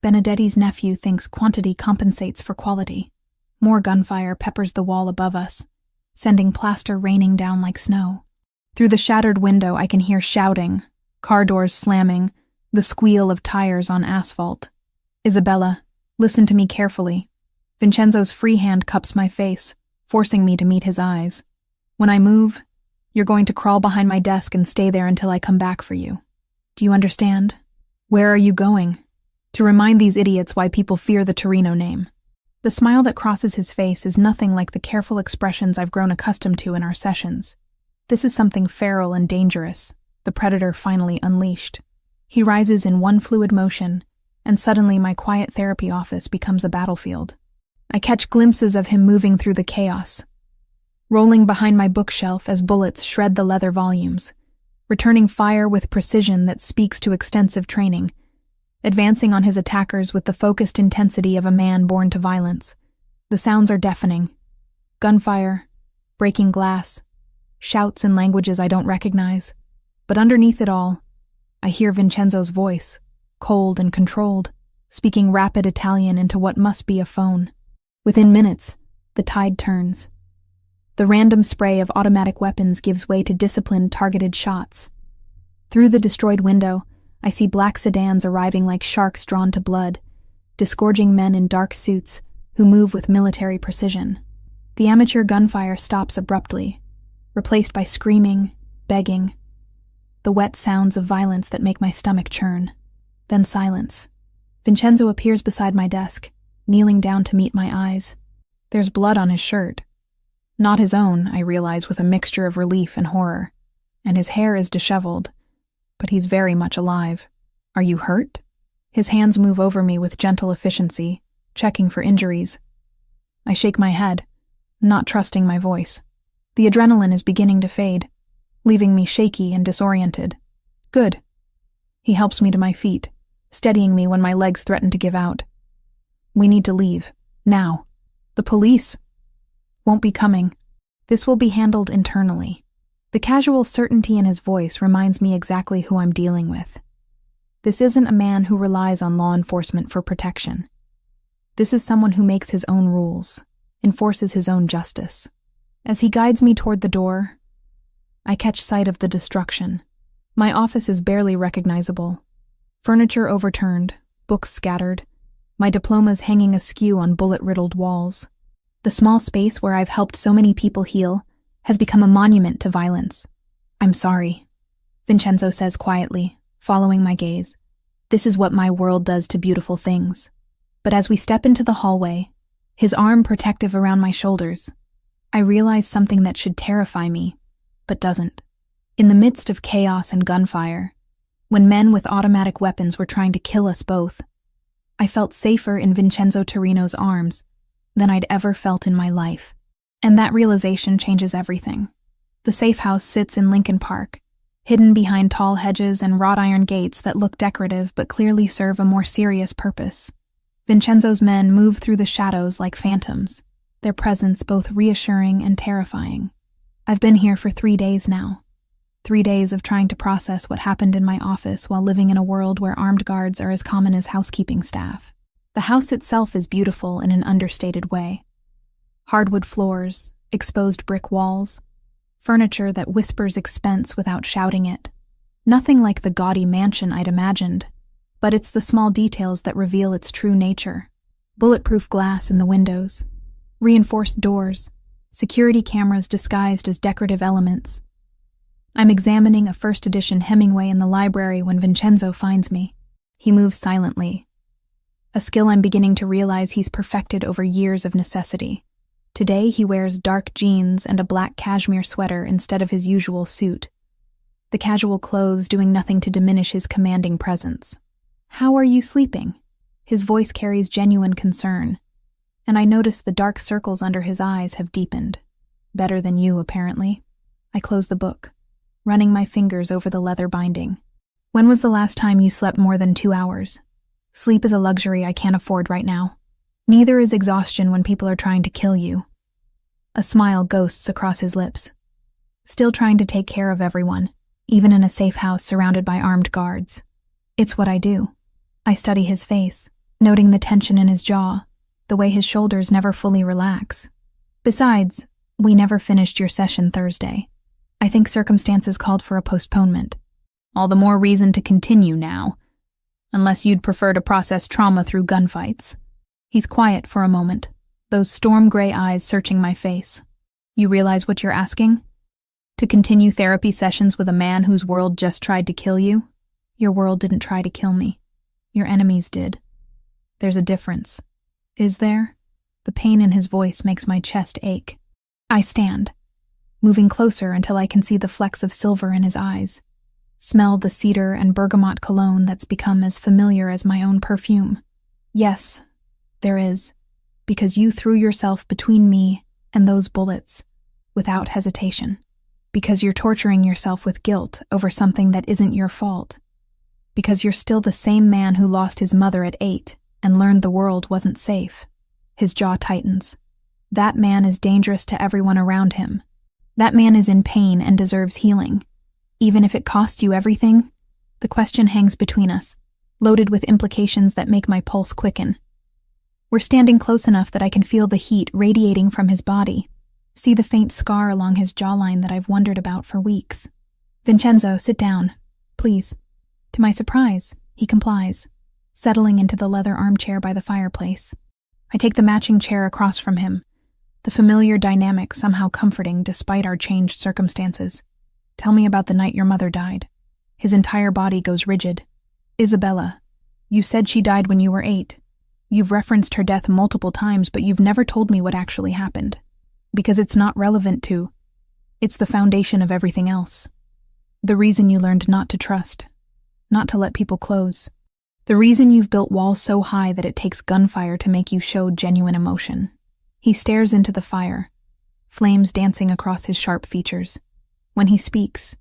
Benedetti's nephew thinks quantity compensates for quality. More gunfire peppers the wall above us, sending plaster raining down like snow. Through the shattered window, I can hear shouting, car doors slamming, the squeal of tires on asphalt. Isabella, listen to me carefully. Vincenzo's free hand cups my face, forcing me to meet his eyes. When I move, you're going to crawl behind my desk and stay there until I come back for you. Do you understand? Where are you going? To remind these idiots why people fear the Torino name. The smile that crosses his face is nothing like the careful expressions I've grown accustomed to in our sessions. This is something feral and dangerous, the predator finally unleashed. He rises in one fluid motion, and suddenly my quiet therapy office becomes a battlefield. I catch glimpses of him moving through the chaos, rolling behind my bookshelf as bullets shred the leather volumes, returning fire with precision that speaks to extensive training, advancing on his attackers with the focused intensity of a man born to violence. The sounds are deafening. Gunfire, breaking glass, shouts in languages I don't recognize. But underneath it all, I hear Vincenzo's voice, cold and controlled, speaking rapid Italian into what must be a phone. Within minutes, the tide turns. The random spray of automatic weapons gives way to disciplined, targeted shots. Through the destroyed window, I see black sedans arriving like sharks drawn to blood, disgorging men in dark suits who move with military precision. The amateur gunfire stops abruptly, replaced by screaming, begging, the wet sounds of violence that make my stomach churn. Then silence. Vincenzo appears beside my desk, kneeling down to meet my eyes. There's blood on his shirt. Not his own, I realize with a mixture of relief and horror. And his hair is disheveled, but he's very much alive. Are you hurt? His hands move over me with gentle efficiency, checking for injuries. I shake my head, not trusting my voice. The adrenaline is beginning to fade, leaving me shaky and disoriented. Good. He helps me to my feet, steadying me when my legs threaten to give out. We need to leave. Now. The police won't be coming. This will be handled internally. The casual certainty in his voice reminds me exactly who I'm dealing with. This isn't a man who relies on law enforcement for protection. This is someone who makes his own rules, enforces his own justice. As he guides me toward the door, I catch sight of the destruction. My office is barely recognizable. Furniture overturned, books scattered, my diplomas hanging askew on bullet-riddled walls. The small space where I've helped so many people heal has become a monument to violence. I'm sorry, Vincenzo says quietly, following my gaze. This is what my world does to beautiful things. But as we step into the hallway, his arm protective around my shoulders, I realize something that should terrify me, but doesn't. In the midst of chaos and gunfire, when men with automatic weapons were trying to kill us both, I felt safer in Vincenzo Torino's arms than I'd ever felt in my life. And that realization changes everything. The safe house sits in Lincoln Park, hidden behind tall hedges and wrought iron gates that look decorative but clearly serve a more serious purpose. Vincenzo's men move through the shadows like phantoms, their presence both reassuring and terrifying. I've been here for 3 days now. 3 days of trying to process what happened in my office while living in a world where armed guards are as common as housekeeping staff. The house itself is beautiful in an understated way. Hardwood floors, exposed brick walls, furniture that whispers expense without shouting it. Nothing like the gaudy mansion I'd imagined, but it's the small details that reveal its true nature. Bulletproof glass in the windows, reinforced doors, security cameras disguised as decorative elements. I'm examining a first edition Hemingway in the library when Vincenzo finds me. He moves silently, a skill I'm beginning to realize he's perfected over years of necessity. Today he wears dark jeans and a black cashmere sweater instead of his usual suit, the casual clothes doing nothing to diminish his commanding presence. "How are you sleeping?" His voice carries genuine concern, and I notice the dark circles under his eyes have deepened. "Better than you, apparently." I close the book, running my fingers over the leather binding. "When was the last time you slept more than 2 hours? Sleep is a luxury I can't afford right now. Neither is exhaustion when people are trying to kill you." A smile ghosts across his lips. Still trying to take care of everyone, even in a safe house surrounded by armed guards. It's what I do. I study his face, noting the tension in his jaw, the way his shoulders never fully relax. Besides, we never finished your session Thursday. I think circumstances called for a postponement. All the more reason to continue now, unless you'd prefer to process trauma through gunfights. He's quiet for a moment, those storm gray eyes searching my face. You realize what you're asking? To continue therapy sessions with a man whose world just tried to kill you? Your world didn't try to kill me. Your enemies did. There's a difference. Is there? The pain in his voice makes my chest ache. I stand, moving closer until I can see the flecks of silver in his eyes. Smell the cedar and bergamot cologne that's become as familiar as my own perfume. Yes, there is, because you threw yourself between me and those bullets, without hesitation. Because you're torturing yourself with guilt over something that isn't your fault. Because you're still the same man who lost his mother at 8 and learned the world wasn't safe. His jaw tightens. That man is dangerous to everyone around him. That man is in pain and deserves healing. Even if it costs you everything, the question hangs between us, loaded with implications that make my pulse quicken. We're standing close enough that I can feel the heat radiating from his body, see the faint scar along his jawline that I've wondered about for weeks. Vincenzo, sit down, please. To my surprise, he complies, settling into the leather armchair by the fireplace. I take the matching chair across from him, the familiar dynamic somehow comforting despite our changed circumstances. Tell me about the night your mother died. His entire body goes rigid. Isabella, you said she died when you were 8. You've referenced her death multiple times, but you've never told me what actually happened. Because it's not relevant to. It's the foundation of everything else. The reason you learned not to trust. Not to let people close. The reason you've built walls so high that it takes gunfire to make you show genuine emotion. He stares into the fire, flames dancing across his sharp features. When he speaks,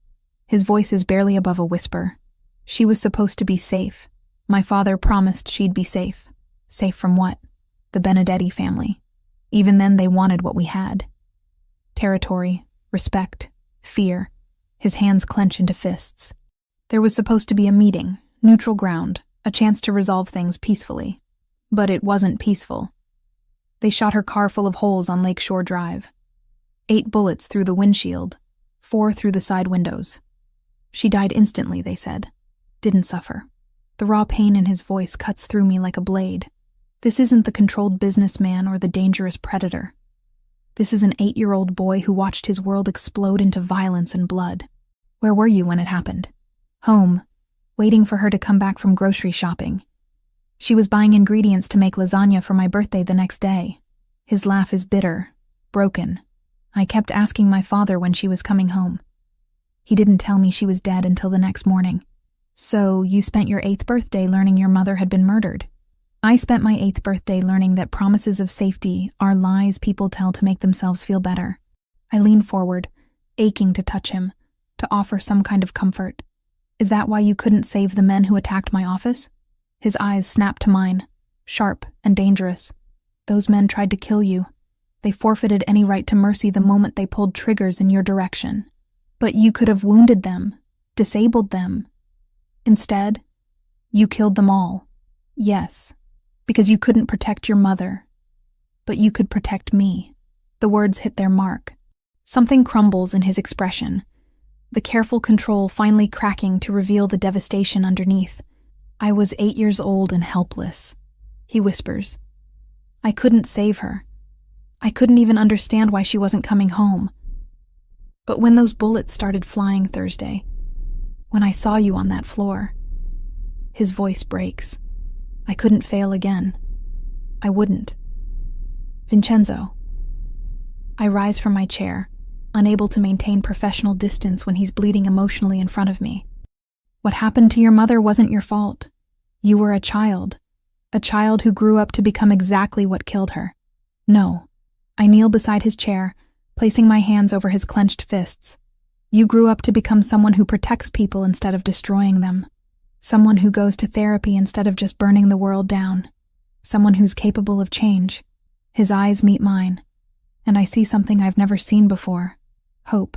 his voice is barely above a whisper. She was supposed to be safe. My father promised she'd be safe. Safe from what? The Benedetti family. Even then they wanted what we had. Territory, respect, fear. His hands clench into fists. There was supposed to be a meeting, neutral ground, a chance to resolve things peacefully. But it wasn't peaceful. They shot her car full of holes on Lakeshore Drive. 8 bullets through the windshield, 4 through the side windows. She died instantly, they said. Didn't suffer. The raw pain in his voice cuts through me like a blade. This isn't the controlled businessman or the dangerous predator. This is an 8-year-old boy who watched his world explode into violence and blood. Where were you when it happened? Home, waiting for her to come back from grocery shopping. She was buying ingredients to make lasagna for my birthday the next day. His laugh is bitter, broken. I kept asking my father when she was coming home. He didn't tell me she was dead until the next morning. So you spent your 8th birthday learning your mother had been murdered. I spent my 8th birthday learning that promises of safety are lies people tell to make themselves feel better. I lean forward, aching to touch him, to offer some kind of comfort. Is that why you couldn't save the men who attacked my office? His eyes snap to mine, sharp and dangerous. Those men tried to kill you. They forfeited any right to mercy the moment they pulled triggers in your direction. But you could have wounded them, disabled them. Instead, you killed them all. Yes, because you couldn't protect your mother. But you could protect me. The words hit their mark. Something crumbles in his expression, the careful control finally cracking to reveal the devastation underneath. I was 8 years old and helpless, he whispers. I couldn't save her. I couldn't even understand why she wasn't coming home. But when those bullets started flying Thursday, when I saw you on that floor, his voice breaks. I couldn't fail again. I wouldn't. Vincenzo. I rise from my chair, unable to maintain professional distance when he's bleeding emotionally in front of me. What happened to your mother wasn't your fault. You were a child who grew up to become exactly what killed her. No. I kneel beside his chair, placing my hands over his clenched fists. You grew up to become someone who protects people instead of destroying them. Someone who goes to therapy instead of just burning the world down. Someone who's capable of change. His eyes meet mine, and I see something I've never seen before. Hope.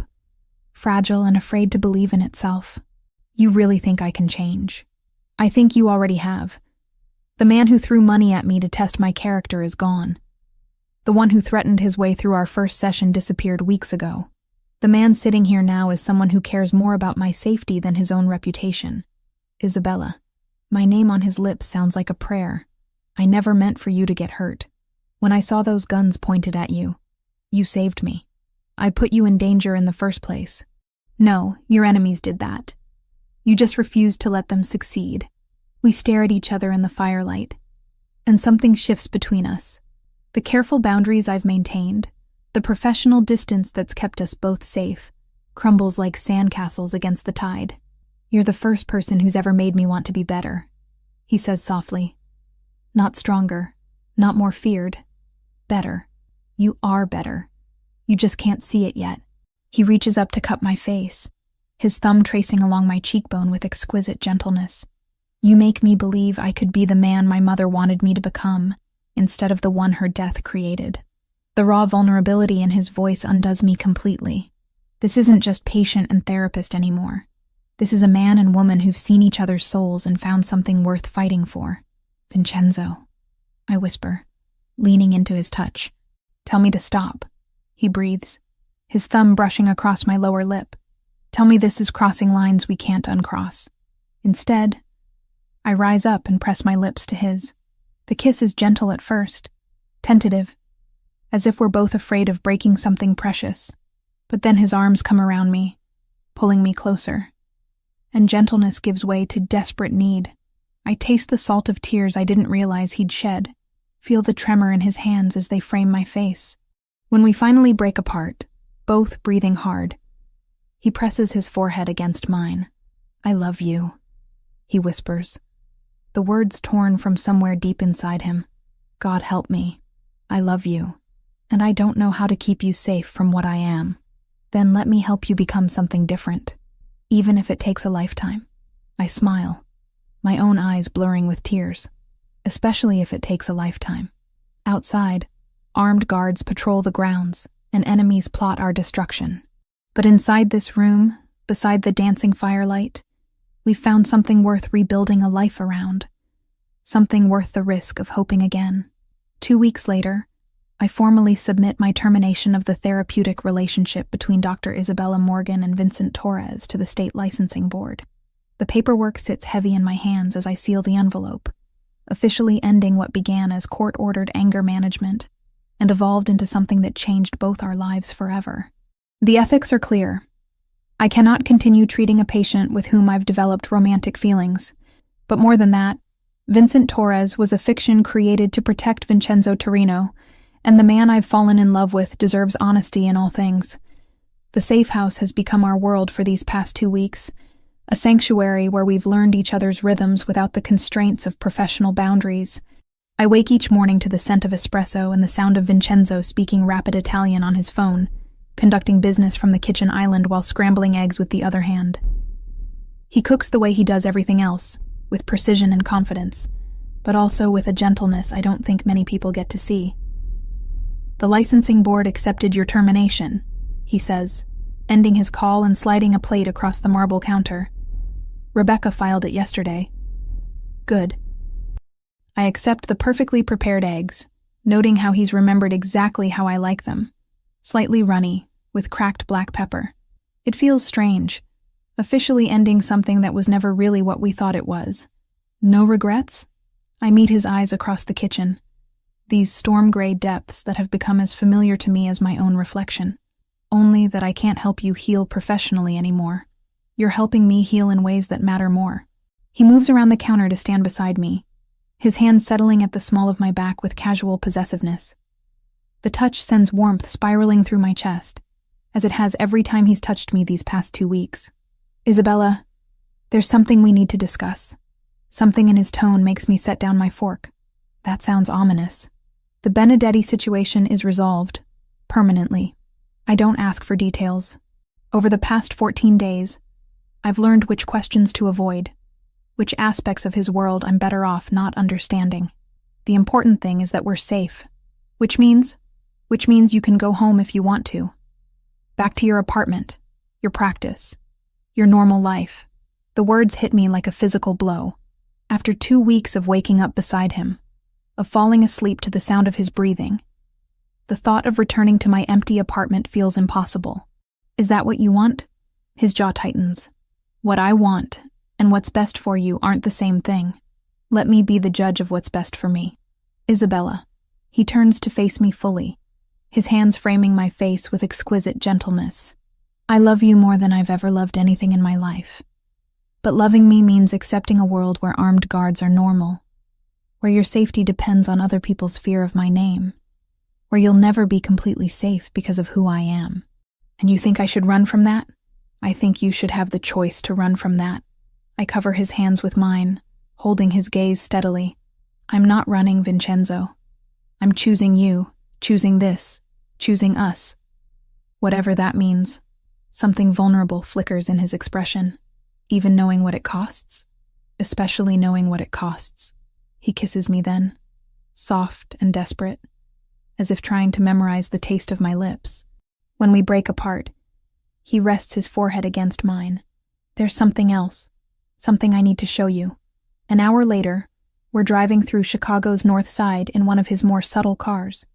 Fragile and afraid to believe in itself. You really think I can change? I think you already have. The man who threw money at me to test my character is gone. The one who threatened his way through our first session disappeared weeks ago. The man sitting here now is someone who cares more about my safety than his own reputation. Isabella. My name on his lips sounds like a prayer. I never meant for you to get hurt. When I saw those guns pointed at you, you saved me. I put you in danger in the first place. No, your enemies did that. You just refused to let them succeed. We stare at each other in the firelight, and something shifts between us. The careful boundaries I've maintained, the professional distance that's kept us both safe, crumbles like sandcastles against the tide. You're the first person who's ever made me want to be better, he says softly. Not stronger, not more feared. Better. You are better. You just can't see it yet. He reaches up to cup my face, his thumb tracing along my cheekbone with exquisite gentleness. You make me believe I could be the man my mother wanted me to become, instead of the one her death created. The raw vulnerability in his voice undoes me completely. This isn't just patient and therapist anymore. This is a man and woman who've seen each other's souls and found something worth fighting for. Vincenzo, I whisper, leaning into his touch. Tell me to stop, he breathes, his thumb brushing across my lower lip. Tell me this is crossing lines we can't uncross. Instead, I rise up and press my lips to his. The kiss is gentle at first, tentative, as if we're both afraid of breaking something precious. But then his arms come around me, pulling me closer. And gentleness gives way to desperate need. I taste the salt of tears I didn't realize he'd shed, feel the tremor in his hands as they frame my face. When we finally break apart, both breathing hard, he presses his forehead against mine. I love you, he whispers, the words torn from somewhere deep inside him. God help me. I love you, and I don't know how to keep you safe from what I am. Then let me help you become something different, even if it takes a lifetime. I smile, my own eyes blurring with tears, especially if it takes a lifetime. Outside, armed guards patrol the grounds, and enemies plot our destruction. But inside this room, beside the dancing firelight, we've found something worth rebuilding a life around, something worth the risk of hoping again. 2 weeks later, I formally submit my termination of the therapeutic relationship between Dr. Isabella Morgan and Vincent Torres to the state licensing board. The paperwork sits heavy in my hands as I seal the envelope, officially ending what began as court-ordered anger management and evolved into something that changed both our lives forever. The ethics are clear. I cannot continue treating a patient with whom I've developed romantic feelings. But more than that, Vincent Torres was a fiction created to protect Vincenzo Torino, and the man I've fallen in love with deserves honesty in all things. The safe house has become our world for these past 2 weeks, a sanctuary where we've learned each other's rhythms without the constraints of professional boundaries. I wake each morning to the scent of espresso and the sound of Vincenzo speaking rapid Italian on his phone, conducting business from the kitchen island while scrambling eggs with the other hand. He cooks the way he does everything else, with precision and confidence, but also with a gentleness I don't think many people get to see. The licensing board accepted your termination, he says, ending his call and sliding a plate across the marble counter. Rebecca filed it yesterday. Good. I accept the perfectly prepared eggs, noting how he's remembered exactly how I like them. Slightly runny, with cracked black pepper. It feels strange, officially ending something that was never really what we thought it was. No regrets? I meet his eyes across the kitchen, these storm-gray depths that have become as familiar to me as my own reflection. Only that I can't help you heal professionally anymore. You're helping me heal in ways that matter more. He moves around the counter to stand beside me, his hand settling at the small of my back with casual possessiveness. The touch sends warmth spiraling through my chest, as it has every time he's touched me these past 2 weeks. Isabella, there's something we need to discuss. Something in his tone makes me set down my fork. That sounds ominous. The Benedetti situation is resolved, permanently. I don't ask for details. Over the past 14 days, I've learned which questions to avoid, which aspects of his world I'm better off not understanding. The important thing is that we're safe, which means you can go home if you want to. Back to your apartment, your practice, your normal life. The words hit me like a physical blow. After 2 weeks of waking up beside him, of falling asleep to the sound of his breathing, the thought of returning to my empty apartment feels impossible. Is that what you want? His jaw tightens. What I want and what's best for you aren't the same thing. Let me be the judge of what's best for me. Isabella. He turns to face me fully, his hands framing my face with exquisite gentleness. I love you more than I've ever loved anything in my life. But loving me means accepting a world where armed guards are normal, where your safety depends on other people's fear of my name, where you'll never be completely safe because of who I am. And you think I should run from that? I think you should have the choice to run from that. I cover his hands with mine, holding his gaze steadily. I'm not running, Vincenzo. I'm choosing you, choosing this, choosing us. Whatever that means. Something vulnerable flickers in his expression, even knowing what it costs, especially knowing what it costs. He kisses me then, soft and desperate, as if trying to memorize the taste of my lips. When we break apart, he rests his forehead against mine. There's something else, something I need to show you. An hour later, we're driving through Chicago's North Side in one of his more subtle cars,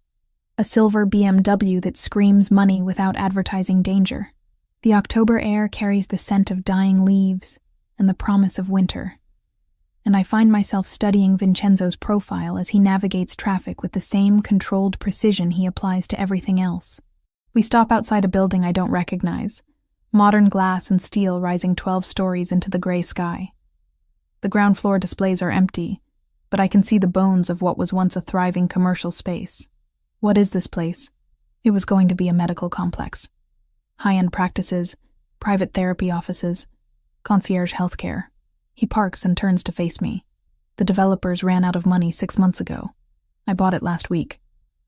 a silver BMW that screams money without advertising danger. The October air carries the scent of dying leaves and the promise of winter, and I find myself studying Vincenzo's profile as he navigates traffic with the same controlled precision he applies to everything else. We stop outside a building I don't recognize, modern glass and steel rising 12 stories into the gray sky. The ground floor displays are empty, but I can see the bones of what was once a thriving commercial space. What is this place? It was going to be a medical complex. High-end practices, private therapy offices, concierge healthcare. He parks and turns to face me. The developers ran out of money 6 months ago. I bought it last week.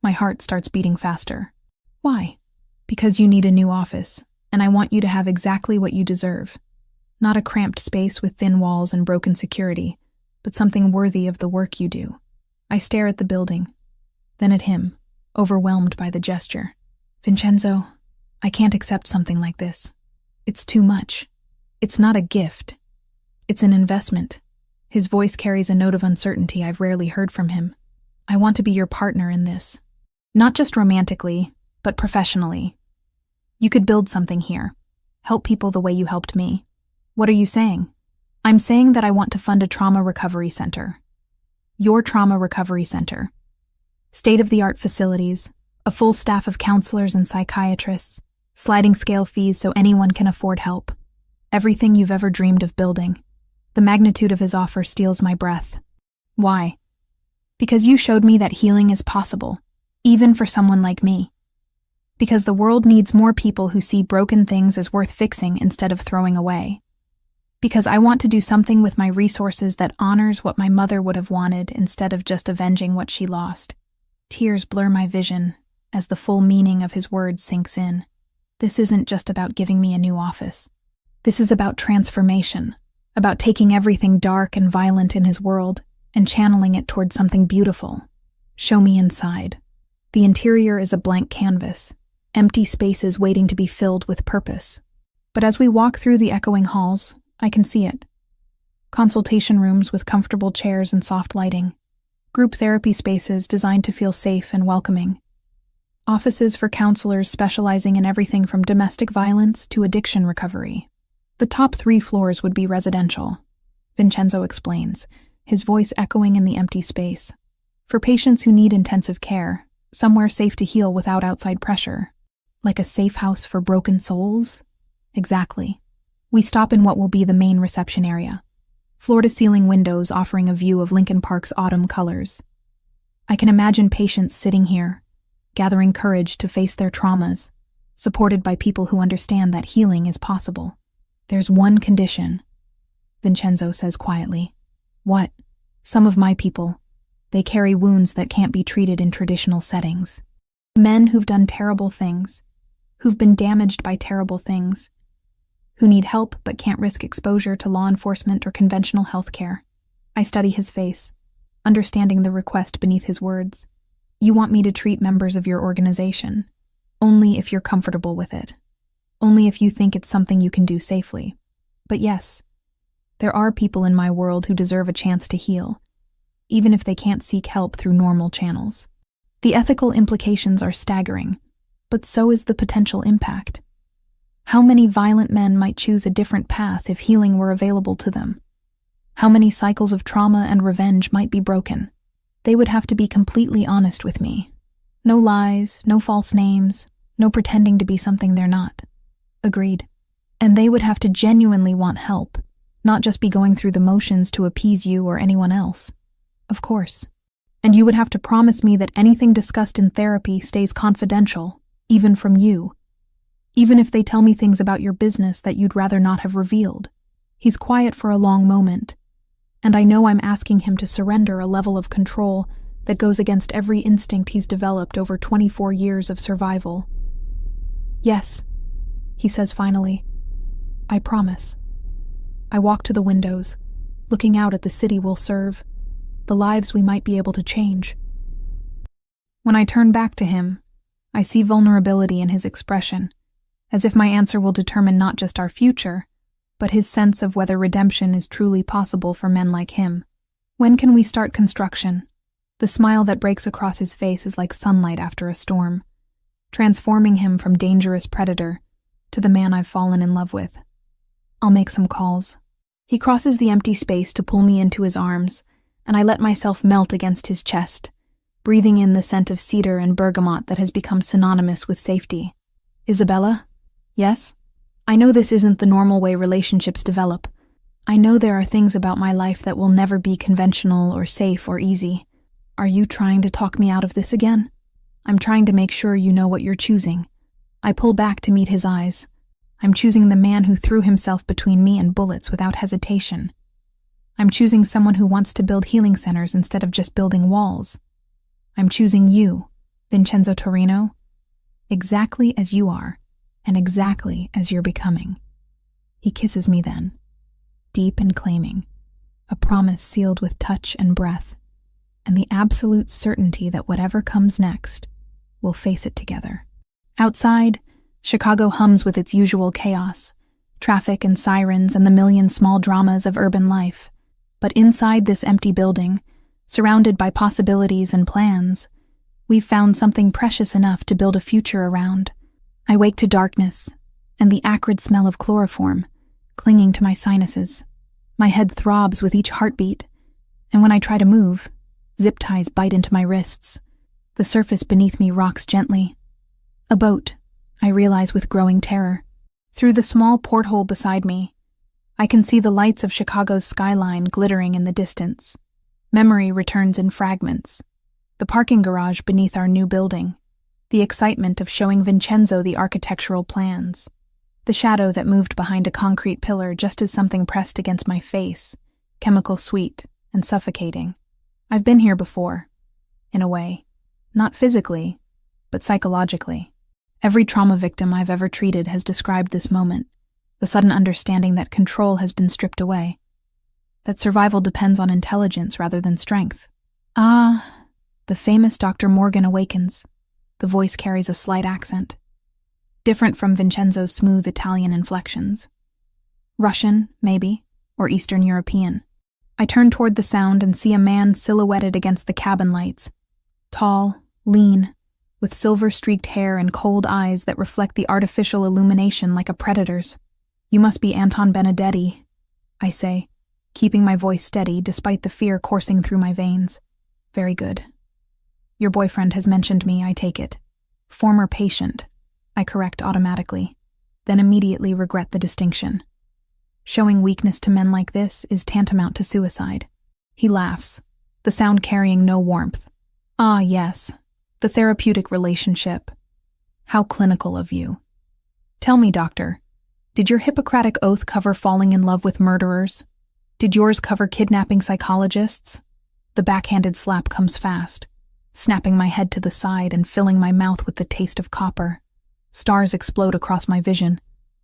My heart starts beating faster. Why? Because you need a new office, and I want you to have exactly what you deserve. Not a cramped space with thin walls and broken security, but something worthy of the work you do. I stare at the building, then at him, overwhelmed by the gesture. Vincenzo, I can't accept something like this. It's too much. It's not a gift. It's an investment. His voice carries a note of uncertainty I've rarely heard from him. I want to be your partner in this. Not just romantically, but professionally. You could build something here. Help people the way you helped me. What are you saying? I'm saying that I want to fund a trauma recovery center. Your trauma recovery center. State-of-the-art facilities, a full staff of counselors and psychiatrists, sliding scale fees so anyone can afford help. Everything you've ever dreamed of building. The magnitude of his offer steals my breath. Why? Because you showed me that healing is possible, even for someone like me. Because the world needs more people who see broken things as worth fixing instead of throwing away. Because I want to do something with my resources that honors what my mother would have wanted instead of just avenging what she lost. Tears blur my vision as the full meaning of his words sinks in. This isn't just about giving me a new office. This is about transformation, about taking everything dark and violent in his world and channeling it towards something beautiful. Show me inside. The interior is a blank canvas, empty spaces waiting to be filled with purpose. But as we walk through the echoing halls, I can see it. Consultation rooms with comfortable chairs and soft lighting. Group therapy spaces designed to feel safe and welcoming. Offices for counselors specializing in everything from domestic violence to addiction recovery. The top 3 floors would be residential, Vincenzo explains, his voice echoing in the empty space. For patients who need intensive care, somewhere safe to heal without outside pressure. Like a safe house for broken souls? Exactly. We stop in what will be the main reception area. Floor-to-ceiling windows offering a view of Lincoln Park's autumn colors. I can imagine patients sitting here, gathering courage to face their traumas, supported by people who understand that healing is possible. There's one condition, Vincenzo says quietly. What? Some of my people. They carry wounds that can't be treated in traditional settings. Men who've done terrible things, who've been damaged by terrible things, who need help but can't risk exposure to law enforcement or conventional health care. I study his face, understanding the request beneath his words. You want me to treat members of your organization, only if you're comfortable with it, only if you think it's something you can do safely. But yes, There are people in my world who deserve a chance to heal, even if they can't seek help through normal channels. The ethical implications are staggering, but so is the potential impact. How many violent men might choose a different path if healing were available to them? How many cycles of trauma and revenge might be broken? They would have to be completely honest with me. No lies, no false names, no pretending to be something they're not. Agreed. And they would have to genuinely want help, not just be going through the motions to appease you or anyone else. Of course. And you would have to promise me that anything discussed in therapy stays confidential, even from you. Even if they tell me things about your business that you'd rather not have revealed. He's quiet for a long moment, and I know I'm asking him to surrender a level of control that goes against every instinct he's developed over 24 years of survival. Yes, he says finally. I promise. I walk to the windows, looking out at the city we'll serve, the lives we might be able to change. When I turn back to him, I see vulnerability in his expression, as if my answer will determine not just our future, but his sense of whether redemption is truly possible for men like him. When can we start construction? The smile that breaks across his face is like sunlight after a storm, transforming him from dangerous predator to the man I've fallen in love with. I'll make some calls. He crosses the empty space to pull me into his arms, and I let myself melt against his chest, breathing in the scent of cedar and bergamot that has become synonymous with safety. Isabella? Yes? I know this isn't the normal way relationships develop. I know there are things about my life that will never be conventional or safe or easy. Are you trying to talk me out of this again? I'm trying to make sure you know what you're choosing. I pull back to meet his eyes. I'm choosing the man who threw himself between me and bullets without hesitation. I'm choosing someone who wants to build healing centers instead of just building walls. I'm choosing you, Vincenzo Torino, exactly as you are, and exactly as you're becoming. He kisses me then, deep and claiming, a promise sealed with touch and breath, and the absolute certainty that whatever comes next, we'll face it together. Outside, Chicago hums with its usual chaos, traffic and sirens and the million small dramas of urban life. But inside this empty building, surrounded by possibilities and plans, we've found something precious enough to build a future around. I wake to darkness and the acrid smell of chloroform, clinging to my sinuses. My head throbs with each heartbeat, and when I try to move, zip ties bite into my wrists. The surface beneath me rocks gently. A boat, I realize with growing terror. Through the small porthole beside me, I can see the lights of Chicago's skyline glittering in the distance. Memory returns in fragments. The parking garage beneath our new building. The excitement of showing Vincenzo the architectural plans. The shadow that moved behind a concrete pillar just as something pressed against my face, chemical sweet and suffocating. I've been here before, in a way. Not physically, but psychologically. Every trauma victim I've ever treated has described this moment, the sudden understanding that control has been stripped away, that survival depends on intelligence rather than strength. Ah, the famous Dr. Morgan awakens. The voice carries a slight accent, different from Vincenzo's smooth Italian inflections. Russian, maybe, or Eastern European. I turn toward the sound and see a man silhouetted against the cabin lights, tall, lean, with silver-streaked hair and cold eyes that reflect the artificial illumination like a predator's. You must be Anton Benedetti, I say, keeping my voice steady despite the fear coursing through my veins. Very good. Your boyfriend has mentioned me, I take it. Former patient, I correct automatically, then immediately regret the distinction. Showing weakness to men like this is tantamount to suicide. He laughs, the sound carrying no warmth. Ah, yes, the therapeutic relationship. How clinical of you. Tell me, doctor, did your Hippocratic oath cover falling in love with murderers? Did yours cover kidnapping psychologists? The backhanded slap comes fast, snapping my head to the side and filling my mouth with the taste of copper. Stars explode across my vision,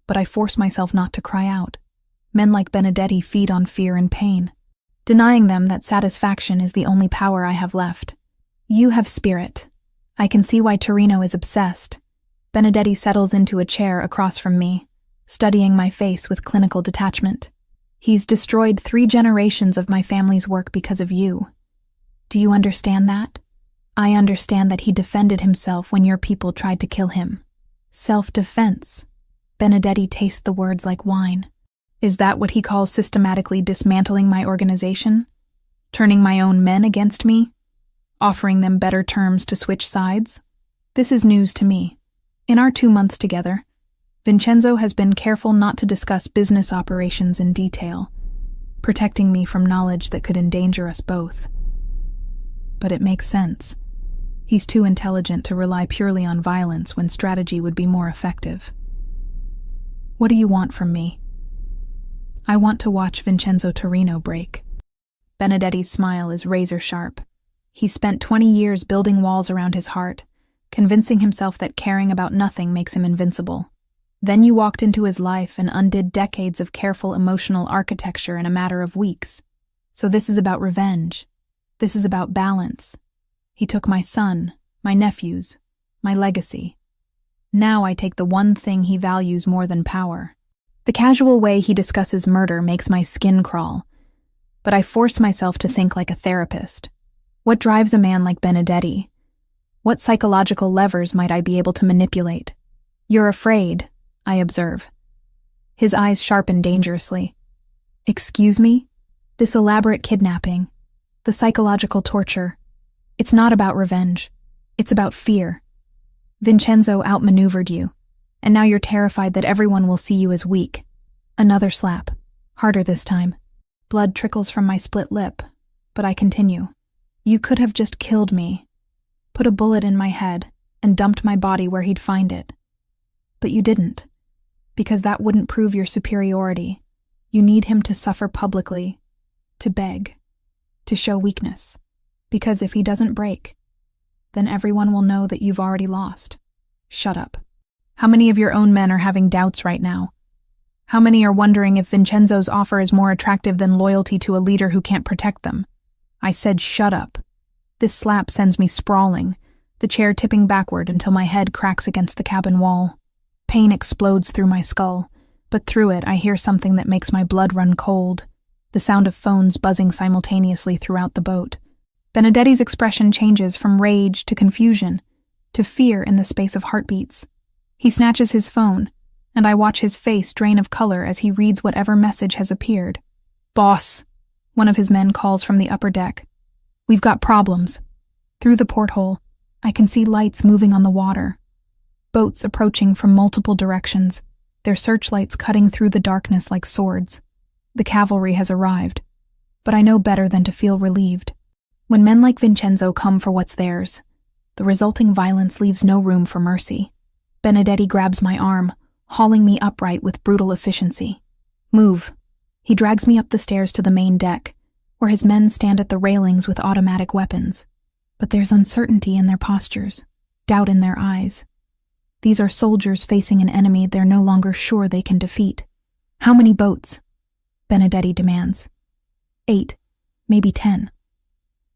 but I force myself not to cry out. Men like Benedetti feed on fear and pain. Denying them that satisfaction is the only power I have left. You have spirit. I can see why Torino is obsessed. Benedetti settles into a chair across from me, studying my face with clinical detachment. He's destroyed 3 generations of my family's work because of you. Do you understand that? I understand that he defended himself when your people tried to kill him. Self-defense. Benedetti tastes the words like wine. Is that what he calls systematically dismantling my organization? Turning my own men against me? Offering them better terms to switch sides? This is news to me. In our 2 months together, Vincenzo has been careful not to discuss business operations in detail, protecting me from knowledge that could endanger us both. But it makes sense. He's too intelligent to rely purely on violence when strategy would be more effective. What do you want from me? I want to watch Vincenzo Torino break. Benedetti's smile is razor-sharp. He spent 20 years building walls around his heart, convincing himself that caring about nothing makes him invincible. Then you walked into his life and undid decades of careful emotional architecture in a matter of weeks. So this is about revenge. This is about balance. He took my son, my nephews, my legacy. Now I take the one thing he values more than power. The casual way he discusses murder makes my skin crawl, but I force myself to think like a therapist. What drives a man like Benedetti? What psychological levers might I be able to manipulate? You're afraid, I observe. His eyes sharpen dangerously. Excuse me? This elaborate kidnapping, the psychological torture, it's not about revenge. It's about fear. Vincenzo outmaneuvered you, and now you're terrified that everyone will see you as weak. Another slap, harder this time. Blood trickles from my split lip, but I continue. You could have just killed me, put a bullet in my head, and dumped my body where he'd find it. But you didn't. Because that wouldn't prove your superiority. You need him to suffer publicly, to beg, to show weakness. Because if he doesn't break, then everyone will know that you've already lost. Shut up. How many of your own men are having doubts right now? How many are wondering if Vincenzo's offer is more attractive than loyalty to a leader who can't protect them? I said shut up. This slap sends me sprawling, the chair tipping backward until my head cracks against the cabin wall. Pain explodes through my skull, but through it I hear something that makes my blood run cold, the sound of phones buzzing simultaneously throughout the boat. Benedetti's expression changes from rage to confusion, to fear in the space of heartbeats. He snatches his phone, and I watch his face drain of color as he reads whatever message has appeared. Boss, one of his men calls from the upper deck. We've got problems. Through the porthole, I can see lights moving on the water. Boats approaching from multiple directions, their searchlights cutting through the darkness like swords. The cavalry has arrived, but I know better than to feel relieved. When men like Vincenzo come for what's theirs, the resulting violence leaves no room for mercy. Benedetti grabs my arm, hauling me upright with brutal efficiency. Move. He drags me up the stairs to the main deck, where his men stand at the railings with automatic weapons. But there's uncertainty in their postures, doubt in their eyes. These are soldiers facing an enemy they're no longer sure they can defeat. How many boats? Benedetti demands. 8, maybe 10.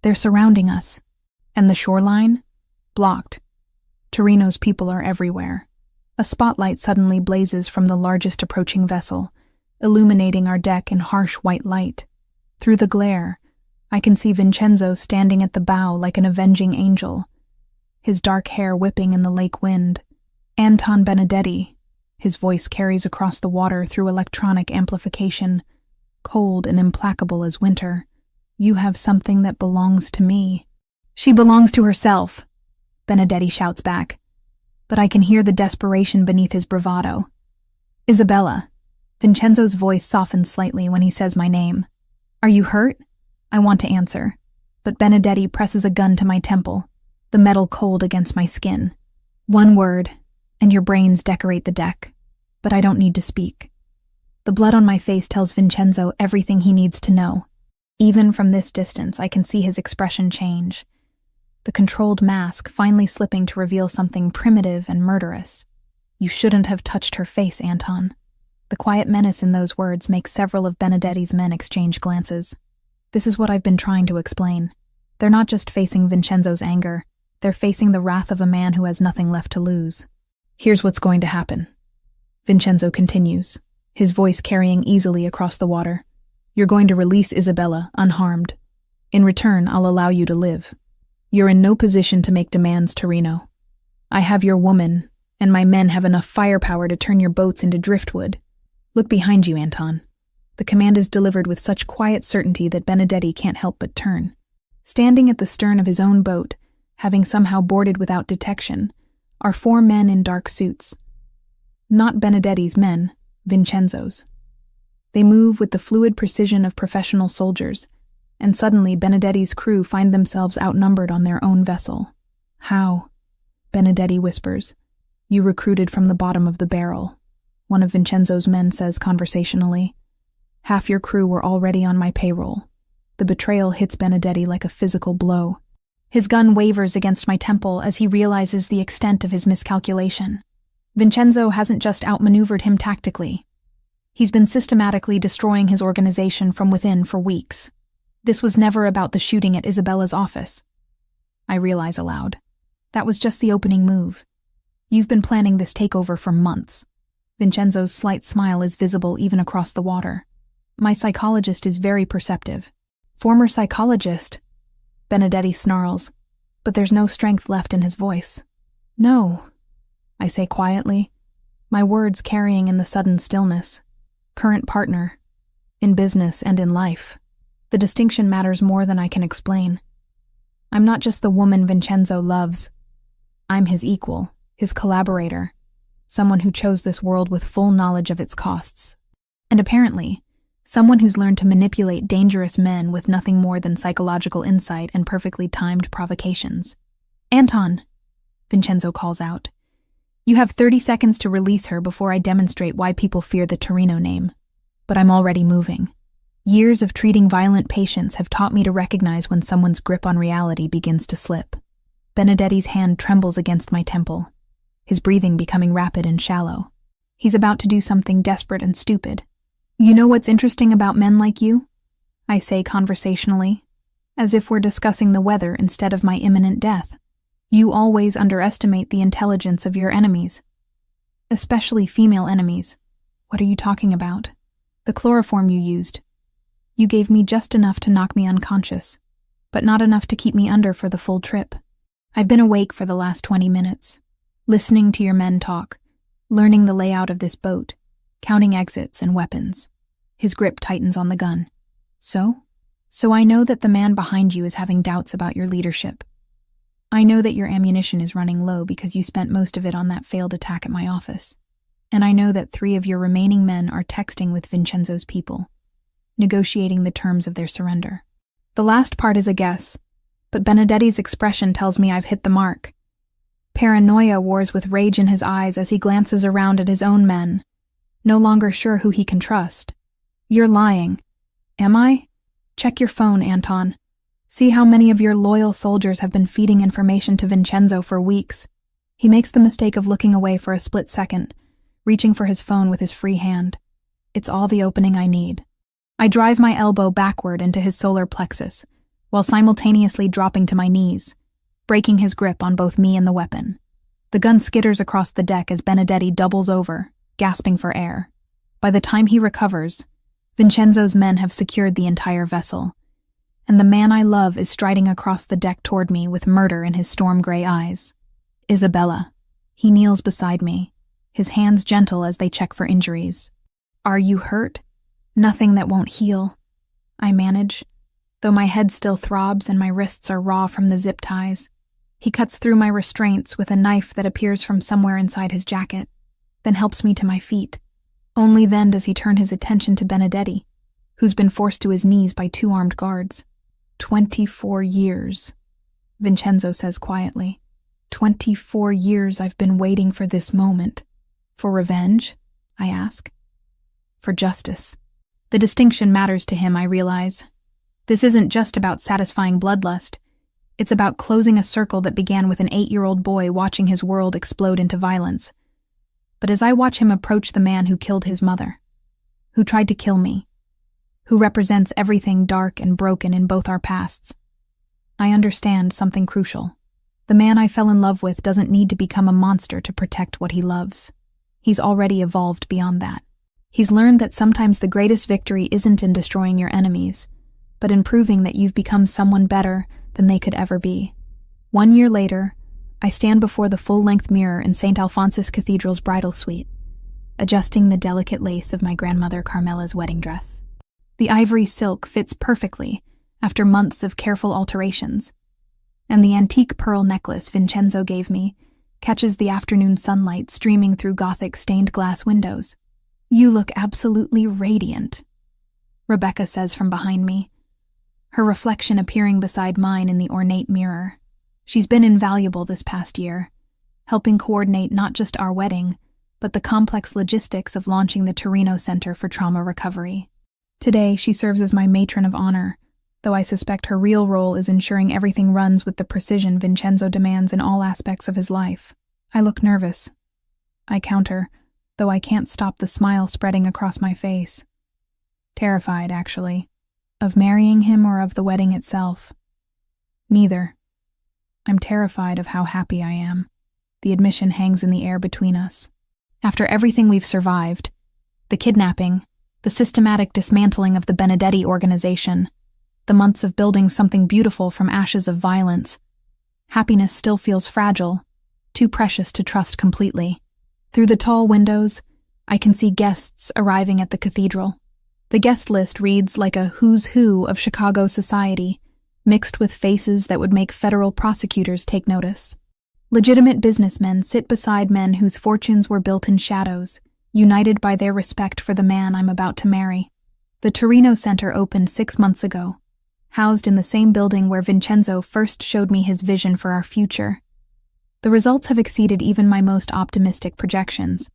They're surrounding us. And the shoreline? Blocked. Torino's people are everywhere. A spotlight suddenly blazes from the largest approaching vessel, illuminating our deck in harsh white light. Through the glare, I can see Vincenzo standing at the bow like an avenging angel, his dark hair whipping in the lake wind. Anton Benedetti, his voice carries across the water through electronic amplification, cold and implacable as winter. You have something that belongs to me. She belongs to herself, Benedetti shouts back, but I can hear the desperation beneath his bravado. Isabella. Vincenzo's voice softens slightly when he says my name. Are you hurt? I want to answer, but Benedetti presses a gun to my temple, the metal cold against my skin. One word, and your brains decorate the deck, but I don't need to speak. The blood on my face tells Vincenzo everything he needs to know. Even from this distance, I can see his expression change. The controlled mask finally slipping to reveal something primitive and murderous. You shouldn't have touched her face, Anton. The quiet menace in those words makes several of Benedetti's men exchange glances. This is what I've been trying to explain. They're not just facing Vincenzo's anger, they're facing the wrath of a man who has nothing left to lose. Here's what's going to happen. Vincenzo continues, his voice carrying easily across the water. You're going to release Isabella, unharmed. In return, I'll allow you to live. You're in no position to make demands, Torino. I have your woman, and my men have enough firepower to turn your boats into driftwood. Look behind you, Anton. The command is delivered with such quiet certainty that Benedetti can't help but turn. Standing at the stern of his own boat, having somehow boarded without detection, are 4 men in dark suits. Not Benedetti's men, Vincenzo's. They move with the fluid precision of professional soldiers, and suddenly Benedetti's crew find themselves outnumbered on their own vessel. How? Benedetti whispers. You recruited from the bottom of the barrel, one of Vincenzo's men says conversationally. Half your crew were already on my payroll. The betrayal hits Benedetti like a physical blow. His gun wavers against my temple as he realizes the extent of his miscalculation. Vincenzo hasn't just outmaneuvered him tactically. He's been systematically destroying his organization from within for weeks. This was never about the shooting at Isabella's office. I realize aloud. That was just the opening move. You've been planning this takeover for months. Vincenzo's slight smile is visible even across the water. My psychologist is very perceptive. Former psychologist? Benedetti snarls, but there's no strength left in his voice. No, I say quietly, my words carrying in the sudden stillness. Current partner, in business and in life. The distinction matters more than I can explain. I'm not just the woman Vincenzo loves. I'm his equal, his collaborator, someone who chose this world with full knowledge of its costs. And apparently, someone who's learned to manipulate dangerous men with nothing more than psychological insight and perfectly timed provocations. Anton, Vincenzo calls out. You have 30 seconds to release her before I demonstrate why people fear the Torino name. But I'm already moving. Years of treating violent patients have taught me to recognize when someone's grip on reality begins to slip. Benedetti's hand trembles against my temple, his breathing becoming rapid and shallow. He's about to do something desperate and stupid. You know what's interesting about men like you? I say conversationally, as if we're discussing the weather instead of my imminent death. You always underestimate the intelligence of your enemies. Especially female enemies. What are you talking about? The chloroform you used. You gave me just enough to knock me unconscious, but not enough to keep me under for the full trip. I've been awake for the last 20 minutes, listening to your men talk, learning the layout of this boat, counting exits and weapons. His grip tightens on the gun. So I know that the man behind you is having doubts about your leadership. I know that your ammunition is running low because you spent most of it on that failed attack at my office. And I know that 3 of your remaining men are texting with Vincenzo's people, negotiating the terms of their surrender. The last part is a guess, but Benedetti's expression tells me I've hit the mark. Paranoia wars with rage in his eyes as he glances around at his own men, no longer sure who he can trust. You're lying. Am I? Check your phone, Anton. See how many of your loyal soldiers have been feeding information to Vincenzo for weeks. He makes the mistake of looking away for a split second, reaching for his phone with his free hand. It's all the opening I need. I drive my elbow backward into his solar plexus, while simultaneously dropping to my knees, breaking his grip on both me and the weapon. The gun skitters across the deck as Benedetti doubles over, gasping for air. By the time he recovers, Vincenzo's men have secured the entire vessel, and the man I love is striding across the deck toward me with murder in his storm-gray eyes. Isabella. He kneels beside me, his hands gentle as they check for injuries. Are you hurt? Nothing that won't heal, I manage, though my head still throbs and my wrists are raw from the zip ties. He cuts through my restraints with a knife that appears from somewhere inside his jacket, then helps me to my feet. Only then does he turn his attention to Benedetti, who's been forced to his knees by 2 armed guards. 24 years, Vincenzo says quietly. 24 years I've been waiting for this moment. For revenge? I ask. For justice. The distinction matters to him, I realize. This isn't just about satisfying bloodlust. It's about closing a circle that began with an 8-year-old boy watching his world explode into violence. But as I watch him approach the man who killed his mother, who tried to kill me, who represents everything dark and broken in both our pasts, I understand something crucial. The man I fell in love with doesn't need to become a monster to protect what he loves. He's already evolved beyond that. He's learned that sometimes the greatest victory isn't in destroying your enemies, but in proving that you've become someone better than they could ever be. 1 year later, I stand before the full-length mirror in St. Alphonsus Cathedral's bridal suite, adjusting the delicate lace of my grandmother Carmela's wedding dress. The ivory silk fits perfectly after months of careful alterations, and the antique pearl necklace Vincenzo gave me catches the afternoon sunlight streaming through Gothic stained glass windows. "You look absolutely radiant," Rebecca says from behind me, her reflection appearing beside mine in the ornate mirror. She's been invaluable this past year, helping coordinate not just our wedding, but the complex logistics of launching the Torino Center for Trauma Recovery. Today, she serves as my matron of honor, though I suspect her real role is ensuring everything runs with the precision Vincenzo demands in all aspects of his life. I look nervous. I counter, though I can't stop the smile spreading across my face. Terrified, actually. Of marrying him or of the wedding itself? Neither. I'm terrified of how happy I am. The admission hangs in the air between us. After everything we've survived, the kidnapping, the systematic dismantling of the Benedetti organization, the months of building something beautiful from ashes of violence, happiness still feels fragile, too precious to trust completely. Through the tall windows, I can see guests arriving at the cathedral. The guest list reads like a who's who of Chicago society, mixed with faces that would make federal prosecutors take notice. Legitimate businessmen sit beside men whose fortunes were built in shadows, united by their respect for the man I'm about to marry. The Torino Center opened 6 months ago, housed in the same building where Vincenzo first showed me his vision for our future. The results have exceeded even my most optimistic projections.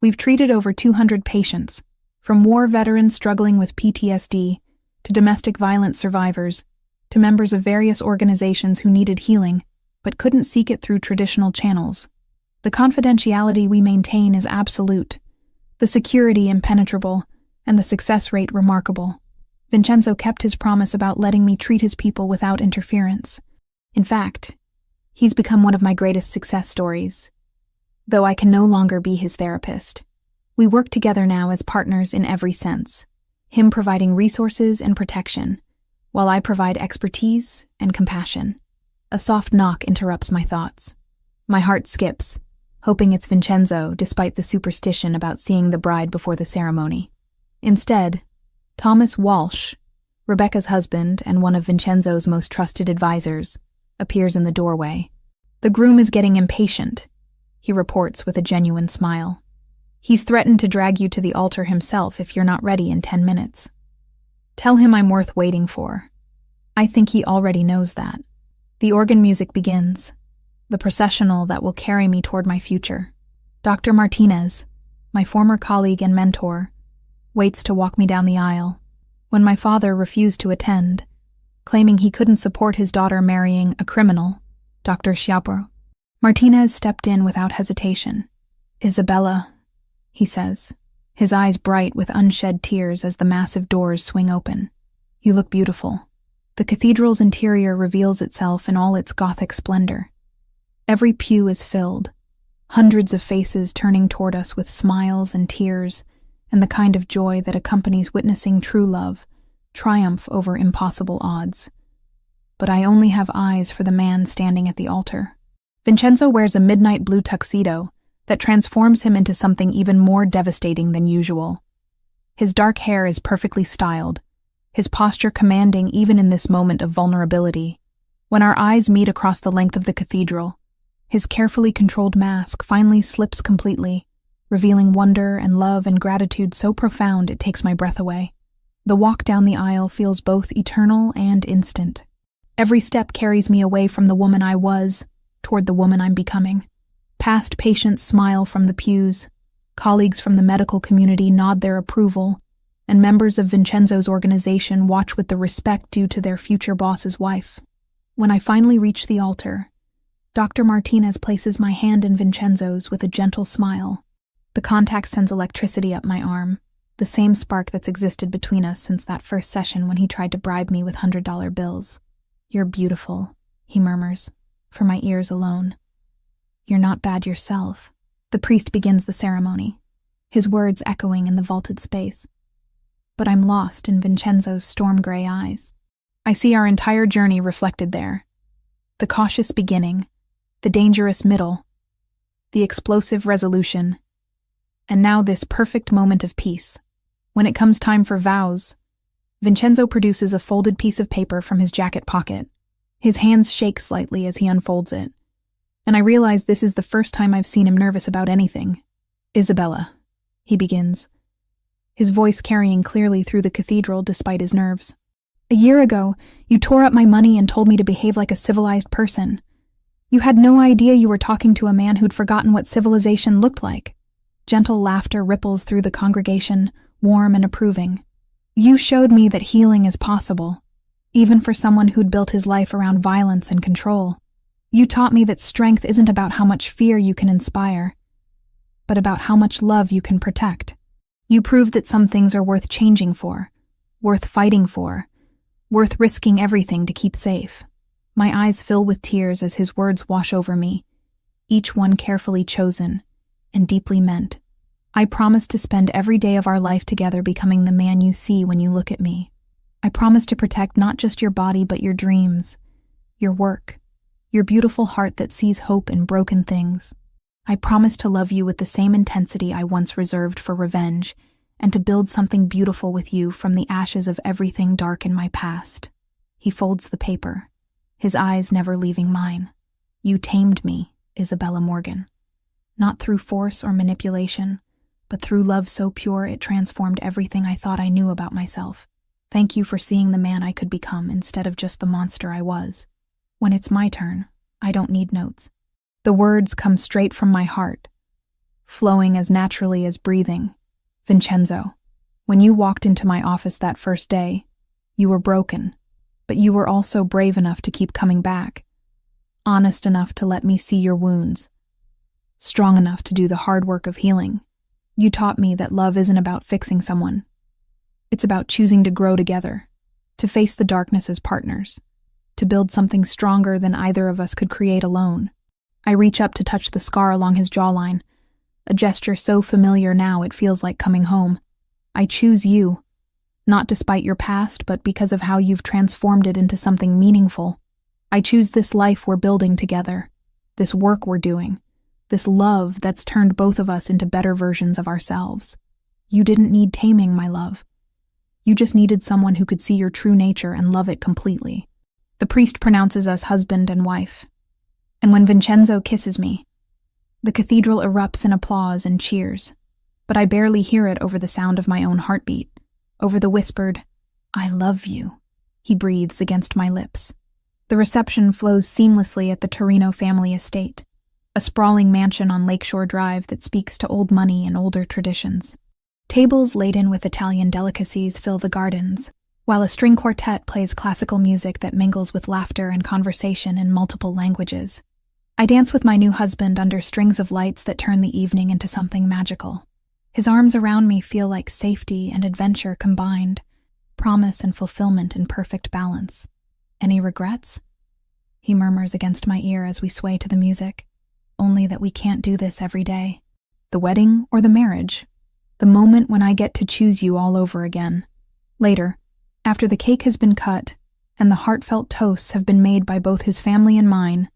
We've treated over 200 patients, from war veterans struggling with PTSD, to domestic violence survivors, to members of various organizations who needed healing, but couldn't seek it through traditional channels. The confidentiality we maintain is absolute, the security impenetrable, and the success rate remarkable. Vincenzo kept his promise about letting me treat his people without interference. In fact, he's become one of my greatest success stories. Though I can no longer be his therapist, we work together now as partners in every sense, him providing resources and protection, while I provide expertise and compassion. A soft knock interrupts my thoughts. My heart skips, hoping it's Vincenzo, despite the superstition about seeing the bride before the ceremony. Instead, Thomas Walsh, Rebecca's husband and one of Vincenzo's most trusted advisors, appears in the doorway. "The groom is getting impatient," he reports with a genuine smile. "He's threatened to drag you to the altar himself if you're not ready in 10 minutes. Tell him I'm worth waiting for." I think he already knows that. The organ music begins, the processional that will carry me toward my future. Dr. Martinez, my former colleague and mentor, waits to walk me down the aisle. When my father refused to attend, claiming he couldn't support his daughter marrying a criminal, Dr. Schiappo, Martinez stepped in without hesitation. "Isabella," he says, his eyes bright with unshed tears as the massive doors swing open. "You look beautiful." The cathedral's interior reveals itself in all its Gothic splendor. Every pew is filled, hundreds of faces turning toward us with smiles and tears, and the kind of joy that accompanies witnessing true love triumph over impossible odds. But I only have eyes for the man standing at the altar. Vincenzo wears a midnight blue tuxedo that transforms him into something even more devastating than usual. His dark hair is perfectly styled, his posture commanding even in this moment of vulnerability. When our eyes meet across the length of the cathedral, his carefully controlled mask finally slips completely, revealing wonder and love and gratitude so profound it takes my breath away. The walk down the aisle feels both eternal and instant. Every step carries me away from the woman I was, toward the woman I'm becoming. Past patients smile from the pews, colleagues from the medical community nod their approval, and members of Vincenzo's organization watch with the respect due to their future boss's wife. When I finally reach the altar, Dr. Martinez places my hand in Vincenzo's with a gentle smile. The contact sends electricity up my arm, the same spark that's existed between us since that first session when he tried to bribe me with $100 bills. "You're beautiful," he murmurs, for my ears alone. "You're not bad yourself." The priest begins the ceremony. his words echoing in the vaulted space. But I'm lost in Vincenzo's storm-gray eyes. I see our entire journey reflected there. The cautious beginning, the dangerous middle, the explosive resolution, and now this perfect moment of peace. When it comes time for vows, Vincenzo produces a folded piece of paper from his jacket pocket. His hands shake slightly as he unfolds it, and I realize this is the first time I've seen him nervous about anything. "Isabella," he begins, his voice carrying clearly through the cathedral despite his nerves. "A year ago, you tore up my money and told me to behave like a civilized person. You had no idea you were talking to a man who'd forgotten what civilization looked like." Gentle laughter ripples through the congregation, warm and approving. "You showed me that healing is possible, even for someone who'd built his life around violence and control. You taught me that strength isn't about how much fear you can inspire, but about how much love you can protect. You proved that some things are worth changing for, worth fighting for, worth risking everything to keep safe." My eyes fill with tears as his words wash over me, each one carefully chosen and deeply meant. "I promise to spend every day of our life together becoming the man you see when you look at me. I promise to protect not just your body but your dreams, your work, your beautiful heart that sees hope in broken things. I promise to love you with the same intensity I once reserved for revenge, and to build something beautiful with you from the ashes of everything dark in my past." He folds the paper, his eyes never leaving mine. "You tamed me, Isabella Morgan. Not through force or manipulation, but through love so pure it transformed everything I thought I knew about myself. Thank you for seeing the man I could become instead of just the monster I was. When it's my turn, I don't need notes." The words come straight from my heart, flowing as naturally as breathing. "Vincenzo, when you walked into my office that first day, you were broken, but you were also brave enough to keep coming back, honest enough to let me see your wounds, strong enough to do the hard work of healing. You taught me that love isn't about fixing someone. It's about choosing to grow together, to face the darkness as partners, to build something stronger than either of us could create alone." I reach up to touch the scar along his jawline, a gesture so familiar now it feels like coming home. "I choose you, not despite your past, but because of how you've transformed it into something meaningful. I choose this life we're building together, this work we're doing, this love that's turned both of us into better versions of ourselves. You didn't need taming, my love. You just needed someone who could see your true nature and love it completely." The priest pronounces us husband and wife, and when Vincenzo kisses me, the cathedral erupts in applause and cheers, but I barely hear it over the sound of my own heartbeat, over the whispered, "I love you," he breathes against my lips. The reception flows seamlessly at the Torino family estate, a sprawling mansion on Lakeshore Drive that speaks to old money and older traditions. Tables laden with Italian delicacies fill the gardens, while a string quartet plays classical music that mingles with laughter and conversation in multiple languages. I dance with my new husband under strings of lights that turn the evening into something magical. His arms around me feel like safety and adventure combined, promise and fulfillment in perfect balance. "Any regrets?" he murmurs against my ear as we sway to the music. "Only that we can't do this every day. The wedding or the marriage? The moment when I get to choose you all over again." Later, after the cake has been cut and the heartfelt toasts have been made by both his family and mine,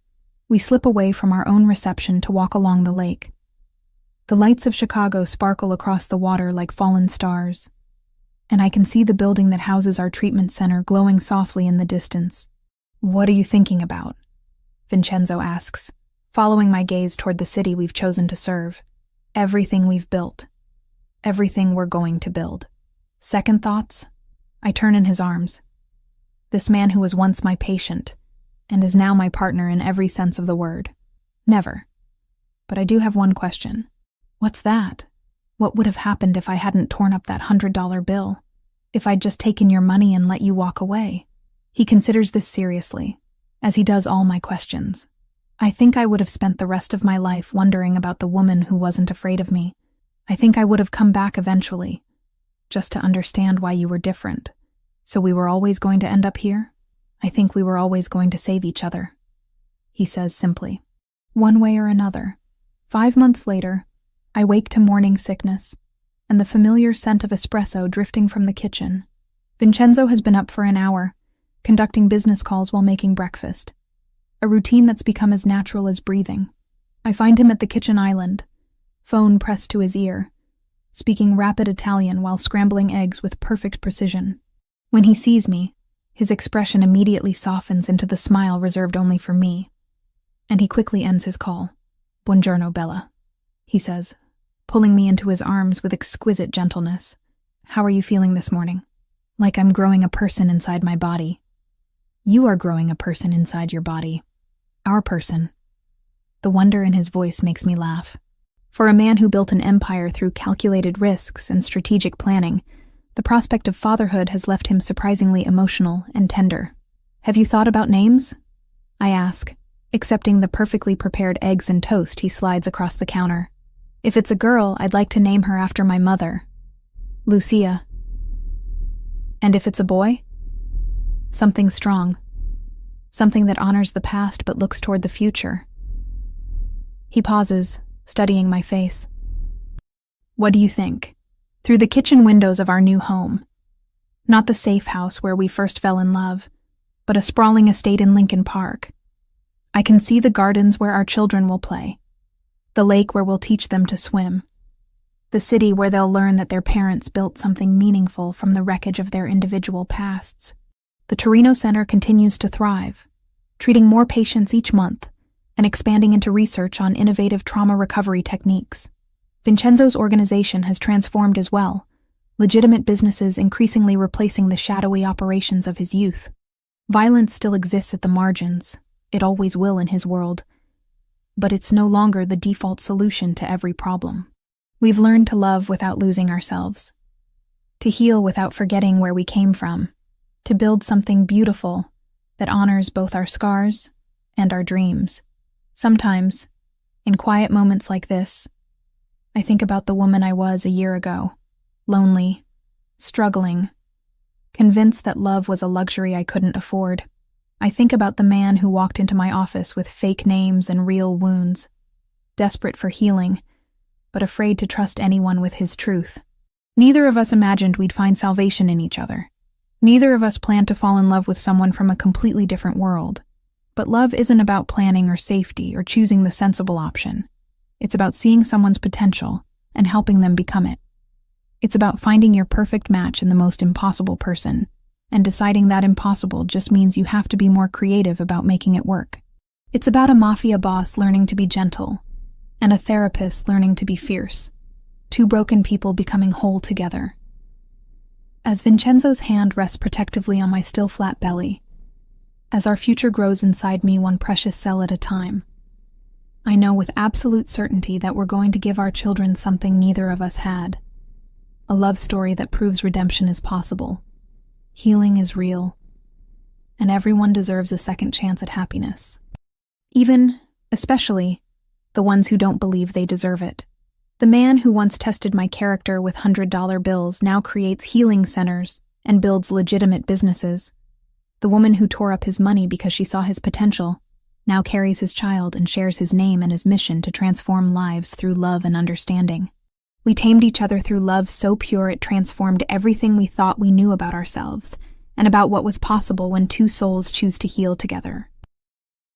we slip away from our own reception to walk along the lake. The lights of Chicago sparkle across the water like fallen stars, and I can see the building that houses our treatment center glowing softly in the distance. "What are you thinking about?" Vincenzo asks, following my gaze toward the city we've chosen to serve. "Everything we've built. Everything we're going to build." "Second thoughts?" I turn in his arms. This man who was once my patient, and is now my partner in every sense of the word. "Never. But I do have one question." "What's that?" "What would have happened if I hadn't torn up that $100 bill? If I'd just taken your money and let you walk away?" He considers this seriously, as he does all my questions. "I think I would have spent the rest of my life wondering about the woman who wasn't afraid of me. I think I would have come back eventually, just to understand why you were different. So we were always going to end up here? I think we were always going to save each other," he says simply. One way or another. 5 months later, I wake to morning sickness, and the familiar scent of espresso drifting from the kitchen. Vincenzo has been up for an hour, conducting business calls while making breakfast, a routine that's become as natural as breathing. I find him at the kitchen island, phone pressed to his ear, speaking rapid Italian while scrambling eggs with perfect precision. When he sees me, his expression immediately softens into the smile reserved only for me, and he quickly ends his call. "Buongiorno, Bella," he says, pulling me into his arms with exquisite gentleness. "How are you feeling this morning?" "Like I'm growing a person inside my body." "You are growing a person inside your body. Our person." The wonder in his voice makes me laugh. For a man who built an empire through calculated risks and strategic planning, the prospect of fatherhood has left him surprisingly emotional and tender. "Have you thought about names?" I ask, accepting the perfectly prepared eggs and toast he slides across the counter. "If it's a girl, I'd like to name her after my mother, Lucia. And if it's a boy? Something strong. Something that honors the past but looks toward the future." He pauses, studying my face. "What do you think?" Through the kitchen windows of our new home. Not the safe house where we first fell in love, but a sprawling estate in Lincoln Park. I can see the gardens where our children will play, the lake where we'll teach them to swim, the city where they'll learn that their parents built something meaningful from the wreckage of their individual pasts. The Torino Center continues to thrive, treating more patients each month and expanding into research on innovative trauma recovery techniques. Vincenzo's organization has transformed as well, legitimate businesses increasingly replacing the shadowy operations of his youth. Violence still exists at the margins. It always will in his world. But it's no longer the default solution to every problem. We've learned to love without losing ourselves, to heal without forgetting where we came from, to build something beautiful that honors both our scars and our dreams. Sometimes, in quiet moments like this, I think about the woman I was a year ago, lonely, struggling, convinced that love was a luxury I couldn't afford. I think about the man who walked into my office with fake names and real wounds, desperate for healing, but afraid to trust anyone with his truth. Neither of us imagined we'd find salvation in each other. Neither of us planned to fall in love with someone from a completely different world. But love isn't about planning or safety or choosing the sensible option. It's about seeing someone's potential and helping them become it. It's about finding your perfect match in the most impossible person, and deciding that impossible just means you have to be more creative about making it work. It's about a mafia boss learning to be gentle, and a therapist learning to be fierce. Two broken people becoming whole together. As Vincenzo's hand rests protectively on my still flat belly, as our future grows inside me one precious cell at a time, I know with absolute certainty that we're going to give our children something neither of us had. A love story that proves redemption is possible. Healing is real. And everyone deserves a second chance at happiness. Even, especially, the ones who don't believe they deserve it. The man who once tested my character with $100 bills now creates healing centers and builds legitimate businesses. The woman who tore up his money because she saw his potential now carries his child and shares his name and his mission to transform lives through love and understanding. We tamed each other through love so pure it transformed everything we thought we knew about ourselves and about what was possible when two souls choose to heal together.